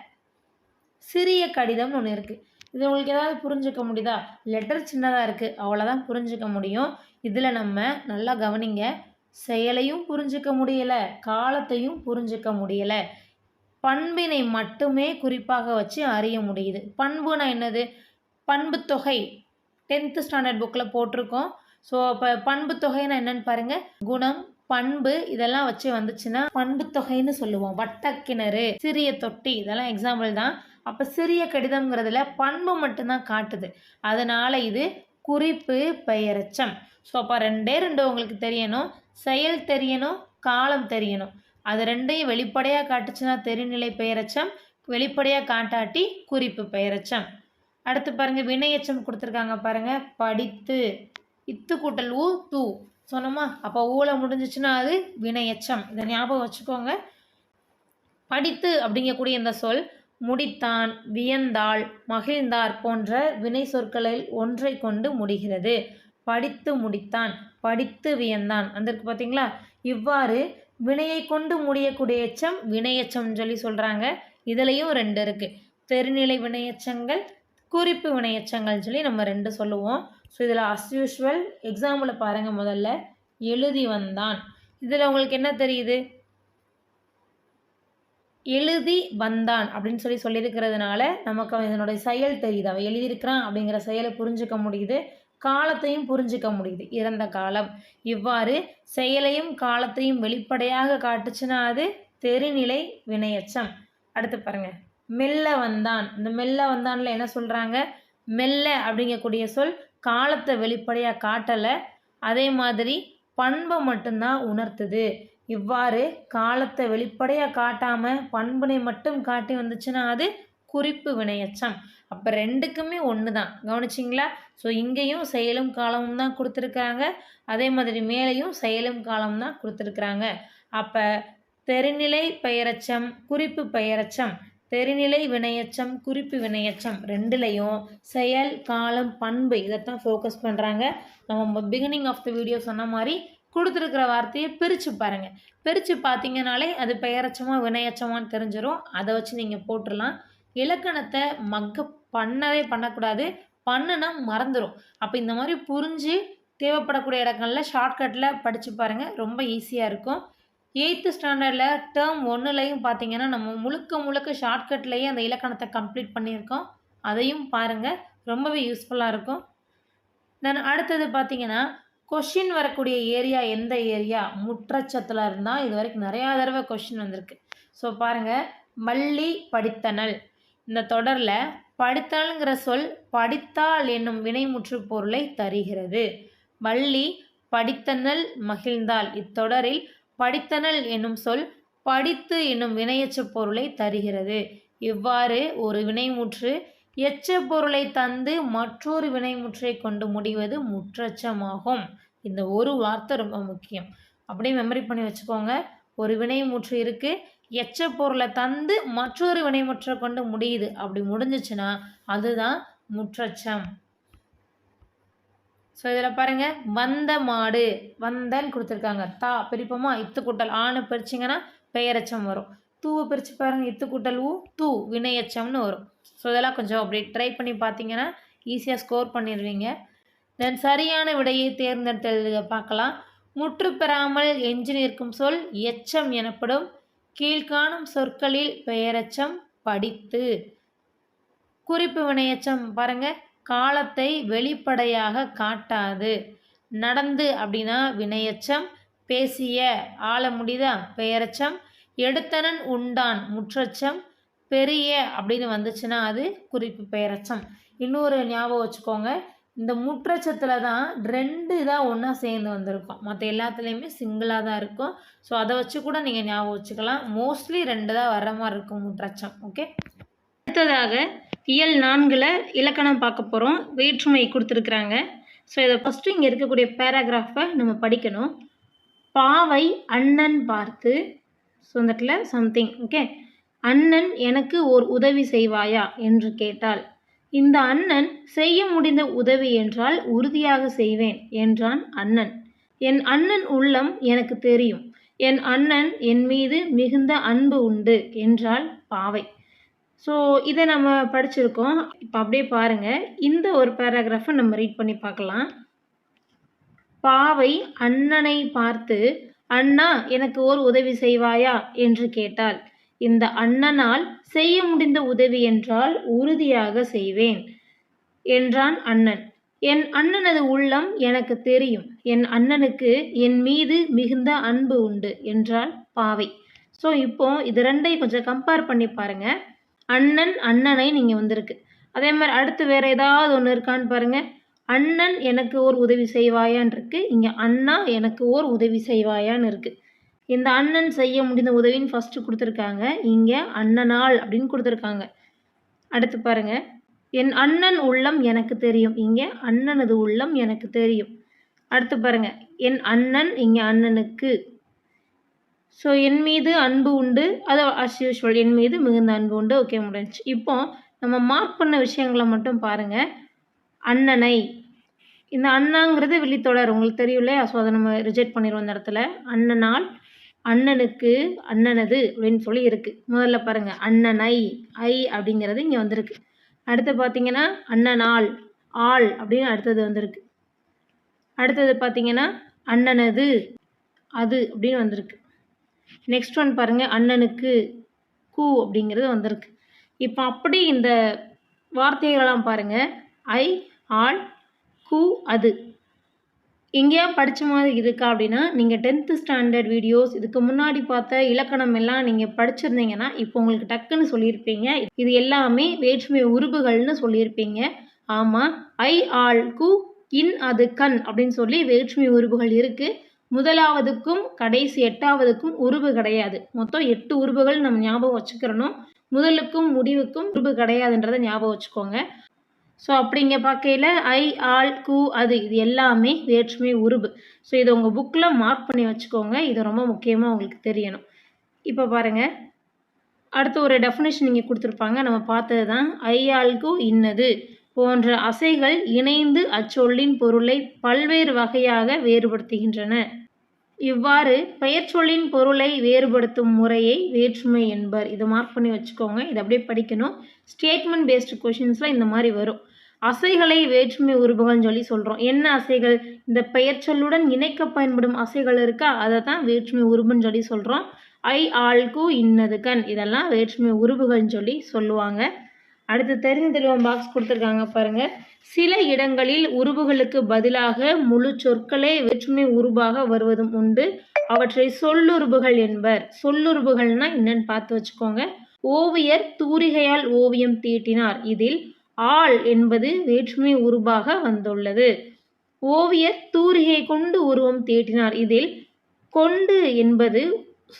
A: சிறிய கடிதம்னு ஒன்று இருக்குது. இது உங்களுக்கு ஏதாவது புரிஞ்சுக்க முடியுதா? லெட்டர் சின்னதாக இருக்குது, அவ்வளோதான் புரிஞ்சுக்க முடியும். இதில் நம்ம நல்லா கவனிங்க. செயலையும் புரிஞ்சிக்க முடியலை, காலத்தையும் புரிஞ்சிக்க முடியலை. பண்பினை மட்டுமே குறிப்பாக வச்சு அறிய முடியுது. பண்புனா என்னது? பண்பு தொகை 10th ஸ்டாண்டர்ட் புக்கில் போட்டிருக்கோம். ஸோ இப்போ பண்பு தொகைன்னா என்னன்னு பாருங்கள். குணம், பண்பு இதெல்லாம் வச்சு வந்துச்சுன்னா பண்பு தொகைன்னு சொல்லுவோம். வட்டக்கிணறு, சிறிய தொட்டி இதெல்லாம் எக்ஸாம்பிள் தான். அப்போ சிறிய கடிதம்ங்கிறதுல பண்பு மட்டும்தான் காட்டுது. அதனால் இது குறிப்பு பெயரச்சம். ஸோ அப்போ ரெண்டே உங்களுக்கு தெரியணும். செயல் தெரியணும், காலம் தெரியணும். அது ரெண்டையும் வெளிப்படையாக காட்டுச்சுன்னா தெரிநிலை பெயரச்சம், வெளிப்படையாக காட்டாட்டி குறிப்பு பெயரச்சம். அடுத்து பாருங்கள், வினையச்சம் கொடுத்துருக்காங்க பாருங்கள். படித்து, இத்து கூட்டல் ஊ தூ சொன்னோமா? அப்போ ஊல முடிஞ்சிச்சுன்னா அது வினையச்சம். இதை ஞாபகம் வச்சுக்கோங்க. படித்து அப்படிங்கக்கூடிய இந்த சொல் முடித்தான், வியந்தாள், மகிழ்ந்தார் போன்ற வினை சொற்களில் ஒன்றை கொண்டு முடிகிறது. படித்து முடித்தான், படித்து வியந்தான் வந்திருக்கு பார்த்தீங்களா? இவ்வாறு வினையை கொண்டு முடியக்கூடிய எச்சம் வினையச்சம்னு சொல்லி சொல்கிறாங்க. இதுலேயும் 2 இருக்குது. தெரிநிலை வினையச்சங்கள், குறிப்பு வினையச்சங்கள்னு சொல்லி நம்ம 2 சொல்லுவோம். ஸோ இதில் அஸ் யூஷுவல் எக்ஸாம்பிளை பாருங்கள். முதல்ல எழுதி வந்தான். இதில் உங்களுக்கு என்ன தெரியுது? எழுதி வந்தான் அப்படின்னு சொல்லியிருக்கிறதுனால நமக்கு இதனுடைய செயல் தெரியுது. அவன் எழுதியிருக்கிறான் அப்படிங்கிற செயலை புரிஞ்சிக்க முடியுது, காலத்தையும் புரிஞ்சிக்க முடியுது, இறந்த காலம். இவ்வாறு செயலையும் காலத்தையும் வெளிப்படையாக காட்டுச்சுன்னா அது தெரிநிலை வினையச்சம். அடுத்து பாருங்க, மெல்ல வந்தான். இந்த மெல்ல வந்தான்ல என்ன சொல்கிறாங்க? மெல்ல அப்படிங்கக்கூடிய சொல் காலத்தை வெளிப்படையாக காட்டலை, அதே மாதிரி பண்பை மட்டும்தான் உணர்த்துது. இவ்வாறு காலத்தை வெளிப்படையாக காட்டாமல் பண்பினை மட்டும் காட்டி வந்துச்சுன்னா அது குறிப்பு வினையச்சம். அப்போ ரெண்டுக்குமே ஒன்று தான். கவனிச்சிங்களா? ஸோ இங்கேயும் செயலும் காலமும் தான் கொடுத்துருக்குறாங்க, அதே மாதிரி மேலேயும் செயலும் காலம் தான் கொடுத்துருக்குறாங்க. அப்போ தெரிநிலை பெயரச்சம், குறிப்பு பெயரச்சம், தெரிநிலை வினையச்சம், குறிப்பு வினையச்சம் ரெண்டுலேயும் செயல், காலம், பண்பு இதைத்தான் ஃபோக்கஸ் பண்ணுறாங்க. நம்ம பிகினிங் ஆஃப் த வீடியோ சொன்ன மாதிரி கொடுத்துருக்கிற வார்த்தையை பிரித்து பாருங்கள். பிரித்து பார்த்தீங்கனாலே அது பெயரச்சமாக வினையச்சமானு தெரிஞ்சிடும். அதை வச்சு நீங்கள் போட்டுடலாம். இலக்கணத்தை பண்ணவே பண்ணக்கூடாது, பண்ணுனா மறந்துடும். அப்போ இந்த மாதிரி புரிஞ்சு தேவைப்படக்கூடிய இடங்களில் ஷார்ட்கட்டில் படித்து பாருங்கள், ரொம்ப ஈஸியாக இருக்கும். 8th ஸ்டாண்டர்டில் டேர்ம் 1லையும் பார்த்தீங்கன்னா நம்ம முழுக்க ஷார்ட்கட்லேயே அந்த இலக்கணத்தை கம்ப்ளீட் பண்ணியிருக்கோம். அதையும் பாருங்கள், ரொம்பவே யூஸ்ஃபுல்லாக இருக்கும். தென் அடுத்தது பார்த்தீங்கன்னா கொஷின் வரக்கூடிய ஏரியா எந்த ஏரியா? முற்றச்சத்தில் இருந்தால் இது வரைக்கும் நிறையா தடவை கொஷின் வந்திருக்கு. ஸோ பாருங்கள், மல்லி படித்தனள். இந்த தொடரில் படித்தனள்ங்கிற சொல் படித்தாள் என்னும் வினைமுற்று பொருளை தருகிறது. மல்லி படித்தனள் மகிழ்ந்தாள். இத்தொடரில் படித்தனள் என்னும் சொல் படித்து என்னும் வினையச்ச பொருளை தருகிறது. இவ்வாறு ஒரு வினைமுற்று எச்ச பொருளை தந்து மற்றொரு வினைமுற்றை கொண்டு முடிவது முற்றச்சமாகும். இந்த ஒரு வார்த்தை ரொம்ப முக்கியம், அப்படியே மெமரி பண்ணி வச்சுக்கோங்க. ஒரு வினைமுற்று இருக்குது, எச்ச பொருளை தந்து மற்றொரு வினைமுற்றை கொண்டு முடியுது, அப்படி முடிஞ்சிச்சுன்னா அதுதான் முற்றச்சம். ஸோ இதில் பாருங்கள், வந்த மாடு, வந்தன்னு கொடுத்துருக்காங்க. தா பிரிப்போமா? இத்து கூட்டல் ஆணு பிரிச்சிங்கன்னா பெயரச்சம் வரும். தூவை பிரித்து பாருங்கள், இத்து கூட்டல் ஊ தூ வினையச்சம்னு வரும். ஸோ இதெல்லாம் கொஞ்சம் அப்படி ட்ரை பண்ணி பார்த்தீங்கன்னா ஈஸியாக ஸ்கோர் பண்ணிடுவீங்க. தென் சரியான விடையை தேர்ந்தெடுத்து பார்க்கலாம். முற்று பெறாமல் எஞ்சி நிற்கும் சொல் எச்சம் எனப்படும். கீழ்காணும் சொற்களில் பெயரச்சம் படித்து. குறிப்பு வினையச்சம் பாருங்கள், காலத்தை வெளிப்படையாக காட்டாது. நடந்து அப்படின்னா வினையச்சம், பேசிய ஆள முடியுதா பெயரச்சம், எடுத்தனன் உண்டான் முற்றச்சம், பெரிய அப்படின்னு வந்துச்சுன்னா அது குறிப்பு பெயரச்சம். இன்னொரு ஞாபகம் வச்சுக்கோங்க, இந்த முற்றச்சத்தில் தான் 2 தான் ஒன்றா சேர்ந்து வந்திருக்கும். மற்ற எல்லாத்துலேயுமே சிங்கிளாக தான் இருக்கும். ஸோ அதை வச்சு கூட நீங்கள் ஞாபகம் வச்சுக்கலாம். மோஸ்ட்லி 2 தான் வர்ற மாதிரி இருக்கும் முற்றச்சம். ஓகே, அடுத்ததாக இயல் 4ல் இலக்கணம் பார்க்க போகிறோம். வேற்றுமை கொடுத்துருக்குறாங்க. ஸோ இதை ஃபஸ்ட்டு இங்கே இருக்கக்கூடிய பேராகிராஃபை நம்ம படிக்கணும். பாவை அண்ணன் பார்த்து, ஸோ இந்த இடத்துல சம்திங். ஓகே, அண்ணன் எனக்கு ஓர் உதவி செய்வாயா என்று கேட்டாள். இந்த அண்ணன் செய்ய முடிந்த உதவி என்றால் உறுதியாக செய்வேன் என்றான் அண்ணன். என் அண்ணன் உள்ளம் எனக்கு தெரியும். என் அண்ணன் என் மீது மிகுந்த அன்பு உண்டு என்றாள் பாவை. ஸோ இதை நம்ம படிச்சிருக்கோம். இப்போ அப்படியே பாருங்கள், இந்த ஒரு பேராகிராஃபை நம்ம ரீட் பண்ணி பார்க்கலாம். பாவை அண்ணனை பார்த்து, அண்ணா எனக்கு ஓர் உதவி செய்வாயா என்று கேட்டாள். இந்த அண்ணனால் செய்ய முடிந்த உதவி என்றால் உறுதியாக செய்வேன் என்றான் அண்ணன். என் அண்ணனது உள்ளம் எனக்கு தெரியும். என் அண்ணனுக்கு என் மீது மிகுந்த அன்பு உண்டு என்றாள் பாவை. ஸோ இப்போ இது ரெண்டையும் கொஞ்சம் கம்பேர் பண்ணி பாருங்க. அண்ணன் அண்ணனை நீங்கள் வந்திருக்கு. அதே மாதிரி அடுத்து வேற ஏதாவது ஒன்று இருக்கான்னு பாருங்க. அண்ணன் எனக்கு ஓர் உதவி செய்வாயான்னு இருக்கு. இங்கே அண்ணா எனக்கு ஓர் உதவி செய்வாயான்னு இருக்கு. இந்த அண்ணன் செய்ய முடிந்த உதவின்னு ஃபஸ்ட்டு கொடுத்துருக்காங்க. இங்கே அண்ணனால் அப்படின்னு கொடுத்துருக்காங்க. அடுத்து பாருங்க, என் அண்ணன் உள்ளம் எனக்கு தெரியும். இங்கே அண்ணனது உள்ளம் எனக்கு தெரியும். அடுத்து பாருங்க, என் அண்ணன், இங்கே அண்ணனுக்கு. ஸோ என் மீது அன்பு உண்டு, அது அஸ் யூஷுவல் என் மீது மிகுந்த அன்பு உண்டு. ஓகே, முடிஞ்சு. இப்போ நம்ம மார்க் பண்ண விஷயங்களை மட்டும் பாருங்க. அண்ணனை, இந்த அண்ணாங்கிறது வெளித்தொடர் உங்களுக்கு தெரியும் இல்லையா? ஸோ அதை நம்ம ரிஜெக்ட் பண்ணிடுவோம் இந்த இடத்துல. அண்ணனால், அண்ணனுக்கு, அண்ணனது அப்படின்னு சொல்லி இருக்குது. முதல்ல பாருங்கள், அண்ணனை, ஐ அப்படிங்கிறது இங்கே வந்திருக்கு. அடுத்து பார்த்தீங்கன்னா அண்ணனால், ஆள் அப்படின்னு அடுத்தது வந்திருக்கு. அடுத்தது பார்த்தீங்கன்னா அண்ணனது, அது அப்படின்னு வந்திருக்கு. நெக்ஸ்ட் ஒன் பாருங்கள், அண்ணனுக்கு, கூ அப்படிங்கிறது வந்திருக்கு. இப்போ அப்படி இந்த வார்த்தைகளெல்லாம் பாருங்கள். ஐ, ஆள், கூ, அது எங்கேயா படித்த மாதிரி இருக்கா அப்படின்னா, நீங்கள் 10th ஸ்டாண்டர்ட் வீடியோஸ் இதுக்கு முன்னாடி பார்த்த இலக்கணம் எல்லாம் நீங்கள் படிச்சிருந்தீங்கன்னா இப்போ உங்களுக்கு டக்குன்னு சொல்லியிருப்பீங்க. இது எல்லாமே வேற்றுமை உருபுகள்னு சொல்லியிருப்பீங்க. ஆமாம், ஐ, ஆள், கு, இன், அது, கண் அப்படின்னு சொல்லி வேற்றுமை உருபுகள் இருக்குது. முதலாவதுக்கும் கடைசி 8வதுக்கும் உருபு கிடையாது. மொத்தம் 8 உருபுகள் நம்ம ஞாபகம் வச்சுக்கிறணும். முதலுக்கும் முடிவுக்கும் உருபு கிடையாதுன்றதை ஞாபகம் வச்சுக்கோங்க. ஸோ அப்படிங்க பார்க்கையில் ஐ, ஆள், கூ, அது இது எல்லாமே வேற்றுமை உருபு. ஸோ இதை உங்கள் புக்கில் மார்க் பண்ணி வச்சுக்கோங்க. இது ரொம்ப முக்கியமாக உங்களுக்கு தெரியணும். இப்போ பாருங்கள், அடுத்து ஒரு டெஃபினேஷன் இங்கே கொடுத்துருப்பாங்க. நம்ம பார்த்தது தான். ஐ, ஆள், கூ, இன்னது போன்ற அசைகள் இணைந்து அச்சொல்லின் பொருளை பல்வேறு வகையாக வேறுபடுத்துகின்றன. இவ்வாறு பெயர்ச்சொல்லின் பொருளை வேறுபடுத்தும் முறையை வேற்றுமை என்பர். இதை மார்க் பண்ணி வச்சுக்கோங்க. இதை அப்படியே படிக்கணும். ஸ்டேட்மெண்ட் பேஸ்டு கொஷின்ஸில் இந்த மாதிரி வரும். அசைகளை வேற்றுமை உருபுகள்னு சொல்லி சொல்கிறோம். என்ன அசைகள்? இந்த பெயர்ச்சொல்லுடன் இணைக்க பயன்படும் அசைகள் இருக்கா, அதை தான் வேற்றுமை உருபுன்னு சொல்லி சொல்கிறோம். ஐ, ஆள், கூ, இன்னது, கண் இதெல்லாம் வேற்றுமை உருபுகள்னு சொல்லி சொல்லுவாங்க. அடுத்து தெரிந்து தெளிவம் பாக்ஸ் கொடுத்துருக்காங்க பாருங்கள். சில இடங்களில் உருபுகளுக்கு பதிலாக முழு சொற்களே வேற்றுமை உருபாக வருவதும் உண்டு. அவற்றை சொல்லுருபுகள் என்பர். சொல்லுருபுகள்னா என்னன்னு பார்த்து வச்சுக்கோங்க. ஓவியர் தூரிகையால் ஓவியம் தீட்டினார். இதில் ஆள் என்பது வேற்றுமை உருபாக வந்துள்ளது. ஓவியர் தூரிகை கொண்டு உருவம் தீட்டினார். இதில் கொண்டு என்பது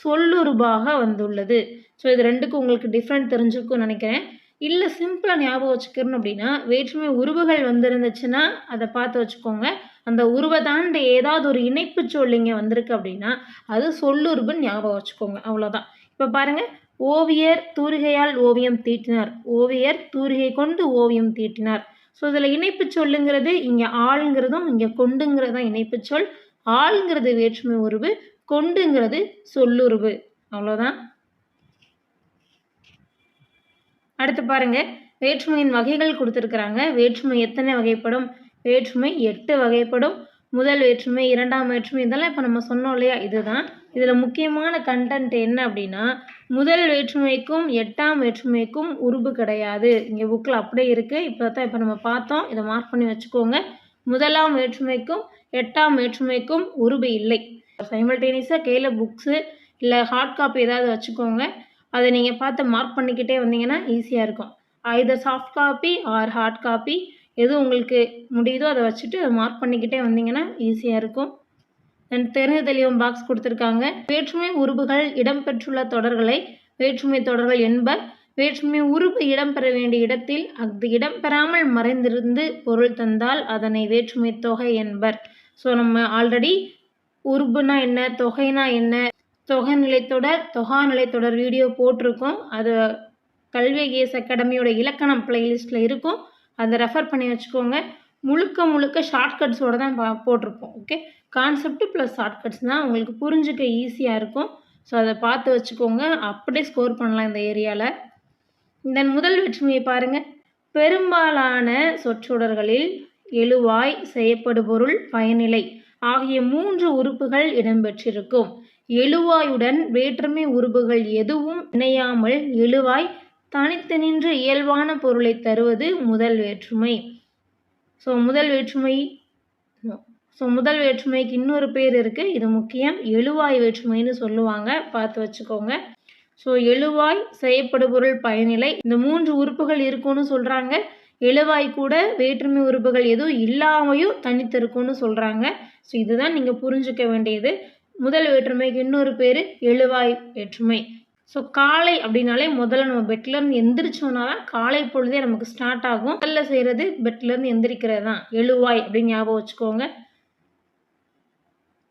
A: சொல்லுருபாக வந்துள்ளது. ஸோ இது ரெண்டுக்கும் உங்களுக்கு டிஃப்ரெண்ட் தெரிஞ்சுக்கும்னு நினைக்கிறேன். இல்லை சிம்பிளாக ஞாபகம் வச்சுக்கணும் அப்படின்னா, வேற்றுமை உருவுகள் வந்திருந்துச்சுன்னா அதை பார்த்து வச்சுக்கோங்க. அந்த உருவை தாண்டி ஏதாவது ஒரு இணைப்பு சொல் இங்கே வந்திருக்கு அப்படின்னா அது சொல்லுருபுன்னு ஞாபகம் வச்சுக்கோங்க. அவ்வளோதான். இப்போ பாருங்கள், ஓவியர் தூரிகையால் ஓவியம் தீட்டினார். ஓவியர் தூரிகை கொண்டு ஓவியம் தீட்டினார். ஸோ இதில் இணைப்பு சொல்லுங்கிறது இங்கே ஆளுங்கிறதும் இங்கே கொண்டுங்கிறது தான் இணைப்பு சொல். ஆளுங்கிறது வேற்றுமை உருவு, கொண்டுங்கிறது சொல்லுருவு. அவ்வளோதான். அடுத்து பாருங்க, வேற்றுமையின் வகைகள் கொடுத்துருக்குறாங்க. வேற்றுமை எத்தனை வகைப்படும்? வேற்றுமை 8 வகைப்படும். முதல் வேற்றுமை, இரண்டாம் வேற்றுமை இதெல்லாம் இப்போ நம்ம சொன்னோம் இல்லையா, இதுதான். இதில் முக்கியமான கண்டென்ட் என்ன அப்படின்னா, முதல் வேற்றுமைக்கும் 8ஆம் வேற்றுமைக்கும் உருபு கிடையாது. இங்கே புக்கில் அப்படியே இருக்குது. இப்போ நம்ம பார்த்தோம். இதை மார்க் பண்ணி வச்சுக்கோங்க. முதலாம் வேற்றுமைக்கும் 8ஆம் வேற்றுமைக்கும் உருபு இல்லை. சைமல்டேனியஸாக கையில் புக்ஸு இல்லை ஹார்ட் காப்பி ஏதாவது வச்சுக்கோங்க. அதை நீங்கள் பார்த்து மார்க் பண்ணிக்கிட்டே வந்தீங்கன்னா ஈஸியாக இருக்கும். Either soft copy or hard copy. எது உங்களுக்கு முடியுதோ அதை வச்சுட்டு மார்க் பண்ணிக்கிட்டே வந்தீங்கன்னா ஈஸியாக இருக்கும். தெரிந்து தெளிவும் பாக்ஸ் கொடுத்துருக்காங்க. வேற்றுமை உருபுகள் இடம்பெற்றுள்ள தொடர்களை வேற்றுமை தொடர்கள் என்பர். வேற்றுமை உருபு இடம்பெற வேண்டிய இடத்தில் அது இடம்பெறாமல் மறைந்திருந்து பொருள் தந்தால் அதனை வேற்றுமை தொகை என்பர். ஸோ நம்ம ஆல்ரெடி உருபுனா என்ன, தொகைனா என்ன, தொகை நிலைத்தொடர், தொகா நிலைத்தொடர் வீடியோ போட்டிருக்கோம். அது கல்வி கேஸ் அகாடமியோட இலக்கணம் பிளேலிஸ்ட்டில் இருக்கும். அதை ரெஃபர் பண்ணி வச்சுக்கோங்க. முழுக்க ஷார்ட்கட்ஸோடு தான் போட்டிருப்போம். ஓகே, கான்செப்ட் ப்ளஸ் ஷார்ட்கட்ஸ் தான் உங்களுக்கு புரிஞ்சுக்க ஈஸியாக இருக்கும். ஸோ அதை பார்த்து வச்சுக்கோங்க. அப்படியே ஸ்கோர் பண்ணலாம் இந்த ஏரியாவில். இந்த முதல் வேற்றுமையை பாருங்கள். பெரும்பாலான சொற்றொடர்களில் எழுவாய், செய்யப்படுபொருள், பயனிலை ஆகிய 3 உறுப்புகள் இடம்பெற்றிருக்கும். எழுவாயுடன் வேற்றுமை உறுப்புகள் எதுவும் இணையாமல் எழுவாய் தனித்து நின்று இயல்பான பொருளை தருவது முதல் வேற்றுமை. ஸோ முதல் வேற்றுமைக்கு இன்னொரு பேர் இருக்குது, இது முக்கியம். எழுவாய் வேற்றுமைன்னு சொல்லுவாங்க, பார்த்து வச்சுக்கோங்க. ஸோ எழுவாய், செய்யப்படுபொருள், பயனிலை இந்த 3 உறுப்புகள் இருக்குன்னு சொல்கிறாங்க. எழுவாய் கூட வேற்றுமை உறுப்புகள் எதுவும் இல்லாமையும் தனித்து இருக்குன்னு சொல்கிறாங்க. ஸோ இதுதான் நீங்கள் புரிஞ்சுக்க வேண்டியது. முதல் வேற்றுமைக்கு இன்னொரு பேர் எழுவாய் வேற்றுமை. ஸோ காலை அப்படின்னாலே முதல்ல நம்ம பெட்லேருந்து எந்திரிச்சோன்னா தான் காலை பொழுதே நமக்கு ஸ்டார்ட் ஆகும். முதல்ல செய்கிறது பெட்லேருந்து எந்திரிக்கிறது தான், எழுவாய் அப்படின்னு ஞாபகம் வச்சுக்கோங்க.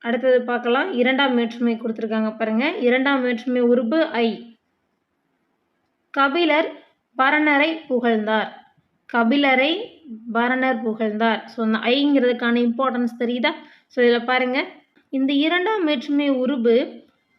A: அடுத்தது பார்க்கலாம். இரண்டாம் வேற்றுமை கொடுத்துருக்காங்க பாருங்கள். இரண்டாம் வேற்றுமை உறுப்பு ஐ. கபிலர் பரணரை புகழ்ந்தார். கபிலரை பரணர் புகழ்ந்தார். ஸோ அந்த ஐங்கிறதுக்கான இம்பார்ட்டன்ஸ் தெரியுதா? ஸோ இதில் பாருங்கள், இந்த இரண்டாம் வேற்றுமை உறுப்பு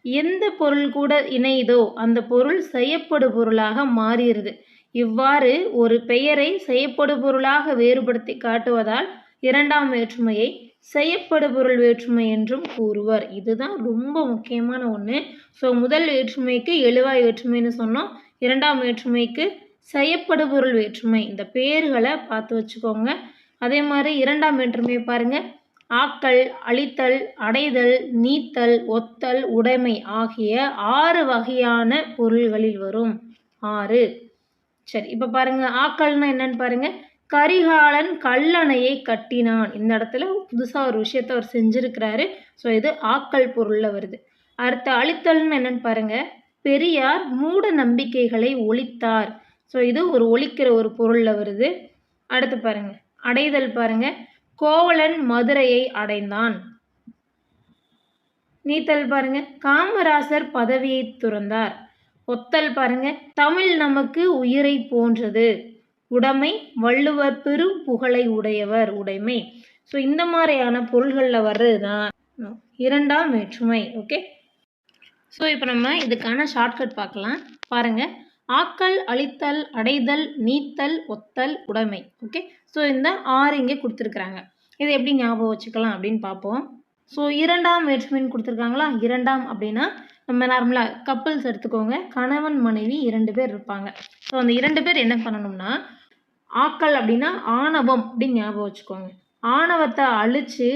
A: எந்த பொருள் கூட இணையுதோ அந்த பொருள் செய்யப்படு பொருளாக மாறிடுது. இவ்வாறு ஒரு பெயரை செய்யப்படு பொருளாக வேறுபடுத்தி காட்டுவதால் இரண்டாம் வேற்றுமையை செய்யப்படு பொருள் வேற்றுமை என்றும் கூறுவர். இதுதான் ரொம்ப முக்கியமான ஒன்று. ஸோ முதல் வேற்றுமைக்கு எழுவாய் வேற்றுமைன்னு சொன்னோம், இரண்டாம் வேற்றுமைக்கு செய்யப்படு பொருள் வேற்றுமை. இந்த பேர்களை பார்த்து வச்சுக்கோங்க. அதே மாதிரி இரண்டாம் வேற்றுமையை பாருங்கள். ஆக்கல், அழித்தல், அடைதல், நீத்தல், ஒத்தல், உடைமை ஆகிய 6 வகையான பொருள்களில் வரும். 6. சரி, இப்போ பாருங்கள், ஆக்கல்னா என்னன்னு பாருங்கள். கரிகாலன் கல்லணையை கட்டினான். இந்த இடத்துல புதுசாக ஒரு விஷயத்த அவர் செஞ்சுருக்கிறாரு. ஸோ இது ஆக்கல் பொருளில் வருது. அடுத்த அழித்தல்னு என்னன்னு பாருங்கள். பெரியார் மூட நம்பிக்கைகளை ஒழித்தார். ஸோ இது ஒரு ஒழிக்கிற ஒரு பொருளில் வருது. அடுத்து பாருங்கள், அடைதல் பாருங்கள். கோவலன் மதுரையை அடைந்தான். நீத்தல் பாருங்க, காமராசர் பதவியை துறந்தார். ஒத்தல் பாருங்க, தமிழ் நமக்கு உயிரை போன்றது. உடைமை, வள்ளுவர் பெரும் புகழை உடையவர். உடைமை. ஸோ இந்த மாதிரியான பொருள்களில் வர்றது தான் இரண்டாம் வேற்றுமை. ஓகே, ஸோ இப்போ நம்ம இதுக்கான ஷார்ட்கட் பார்க்கலாம். பாருங்கள், ஆக்கல், அழித்தல், அடைதல், நீத்தல், ஒத்தல், உடைமை. ஓகே, ஸோ இந்த 6 இங்கே கொடுத்துருக்குறாங்க. இதை எப்படி ஞாபகம் வச்சுக்கலாம் அப்படின்னு பார்ப்போம். ஸோ இரண்டாம் வேற்றுமைன்னு கொடுத்துருக்காங்களா. இரண்டாம் அப்படின்னா நம்ம நார்மலாக கப்புள்ஸ் எடுத்துக்கோங்க. கணவன் மனைவி 2 பேர் இருப்பாங்க. ஸோ அந்த 2 பேர் என்ன பண்ணணும்னா, ஆக்கல் அப்படின்னா ஆணவம் அப்படின்னு ஞாபகம் வச்சுக்கோங்க. ஆணவத்தை அழித்து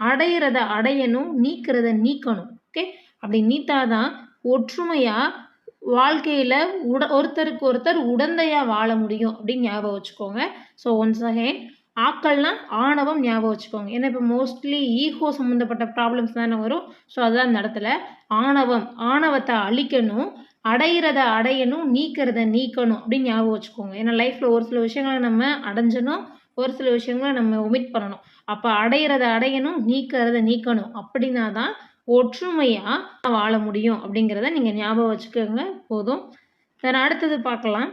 A: அடையிறத அடையணும், நீக்கிறத நீக்கணும். ஓகே, அப்படி நீத்தாதான் ஒற்றுமையாக வாழ்க்கையில் ஒருத்தருக்கு ஒருத்தர் உடந்தையாக வாழ முடியும் அப்படின்னு ஞாபகம் வச்சுக்கோங்க. ஸோ ஒன்ஸ் அகைன், ஆக்கள்னா ஆணவம் ஞாபகம் வச்சுக்கோங்க. ஏன்னா இப்போ மோஸ்ட்லி ஈகோ சம்மந்தப்பட்ட ப்ராப்ளம்ஸ் தானே வரும். ஸோ அதுதான் இந்த இடத்துல ஆணவம், ஆணவத்தை அழிக்கணும், அடையிறத அடையணும், நீக்கிறத நீக்கணும் அப்படின்னு ஞாபகம் வச்சுக்கோங்க. ஏன்னா லைஃப்பில் ஒரு சில விஷயங்களை நம்ம அடைஞ்சணும், ஒரு சில விஷயங்களை நம்ம ஒமிட் பண்ணணும். அப்போ அடையிறத அடையணும், நீக்கிறத நீக்கணும். அப்படின்னா தான் ஒற்றுமையாக வாழ முடியும் அப்படிங்கிறத நீங்கள் ஞாபகம் வச்சுக்கோங்க போதும். தென் அடுத்தது பார்க்கலாம்.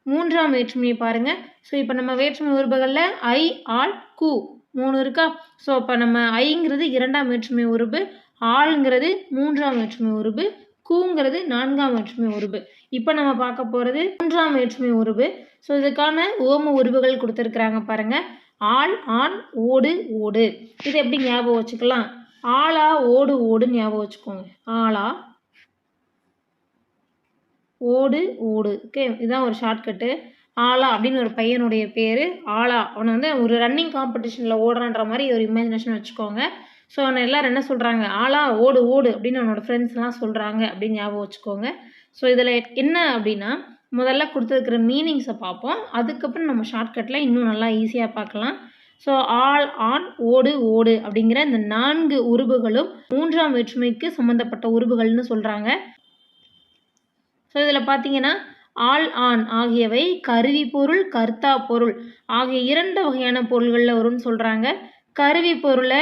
A: மூன்றாம் வேற்றுமையை பாருங்கள். ஸோ இப்போ நம்ம வேற்றுமை உறுப்புகளில் ஐ, ஆள், கு 3 இருக்கா. ஸோ இப்போ நம்ம ஐங்கிறது இரண்டாம் வேற்றுமை உறுப்பு, ஆளுங்கிறது மூன்றாம் வேற்றுமை உறுப்பு, கூங்கிறது 4ஆம் வேற்றுமை உறுப்பு. இப்போ நம்ம பார்க்க போகிறது 3ஆம் வேற்றுமை உறுப்பு. ஸோ இதுக்கான ஓம உறுப்புகள் கொடுத்துருக்குறாங்க பாருங்கள். ஆள், ஆண், ஓடு, ஓடு. இது எப்படி ஞாபகம் வச்சுக்கலாம்? ஆளா, ஓடு, ஓடுன்னு ஞாபகம் வச்சுக்கோங்க. ஆளா, ஓடு, ஓடு. ஓகே, இதுதான் ஒரு ஷார்ட்கட்டு. ஆலா அப்படின்னு ஒரு பையனுடைய பேர். ஆலா, அவனை வந்து ஒரு ரன்னிங் காம்படிஷனில் ஓடுறான்ற மாதிரி ஒரு இமேஜினேஷன் வச்சுக்கோங்க. ஸோ அவனை எல்லோரும் என்ன சொல்கிறாங்க, ஆலா, ஓடு, ஓடு அப்படின்னு அவனோட ஃப்ரெண்ட்ஸ்லாம் சொல்கிறாங்க அப்படின்னு ஞாபகம் வச்சுக்கோங்க. ஸோ இதில் என்ன அப்படின்னா, முதல்ல கொடுத்துருக்கிற மீனிங்ஸை பார்ப்போம். அதுக்கப்புறம் நம்ம ஷார்ட்கட்டில் இன்னும் நல்லா ஈஸியாக பார்க்கலாம். ஸோ ஆல், ஆன், ஓடு, ஓடு அப்படிங்கிற இந்த 4 உருபுகளும் 3ஆம் வேற்றுமைக்கு சம்மந்தப்பட்ட உருபுகள்னு சொல்கிறாங்க. ஸோ இதில் பார்த்தீங்கன்னா ஆல், ஆன் ஆகியவை கருவி பொருள், கர்த்தா பொருள் ஆகிய 2 வகையான பொருள்களில் வரும்னு சொல்கிறாங்க. கருவி பொருளை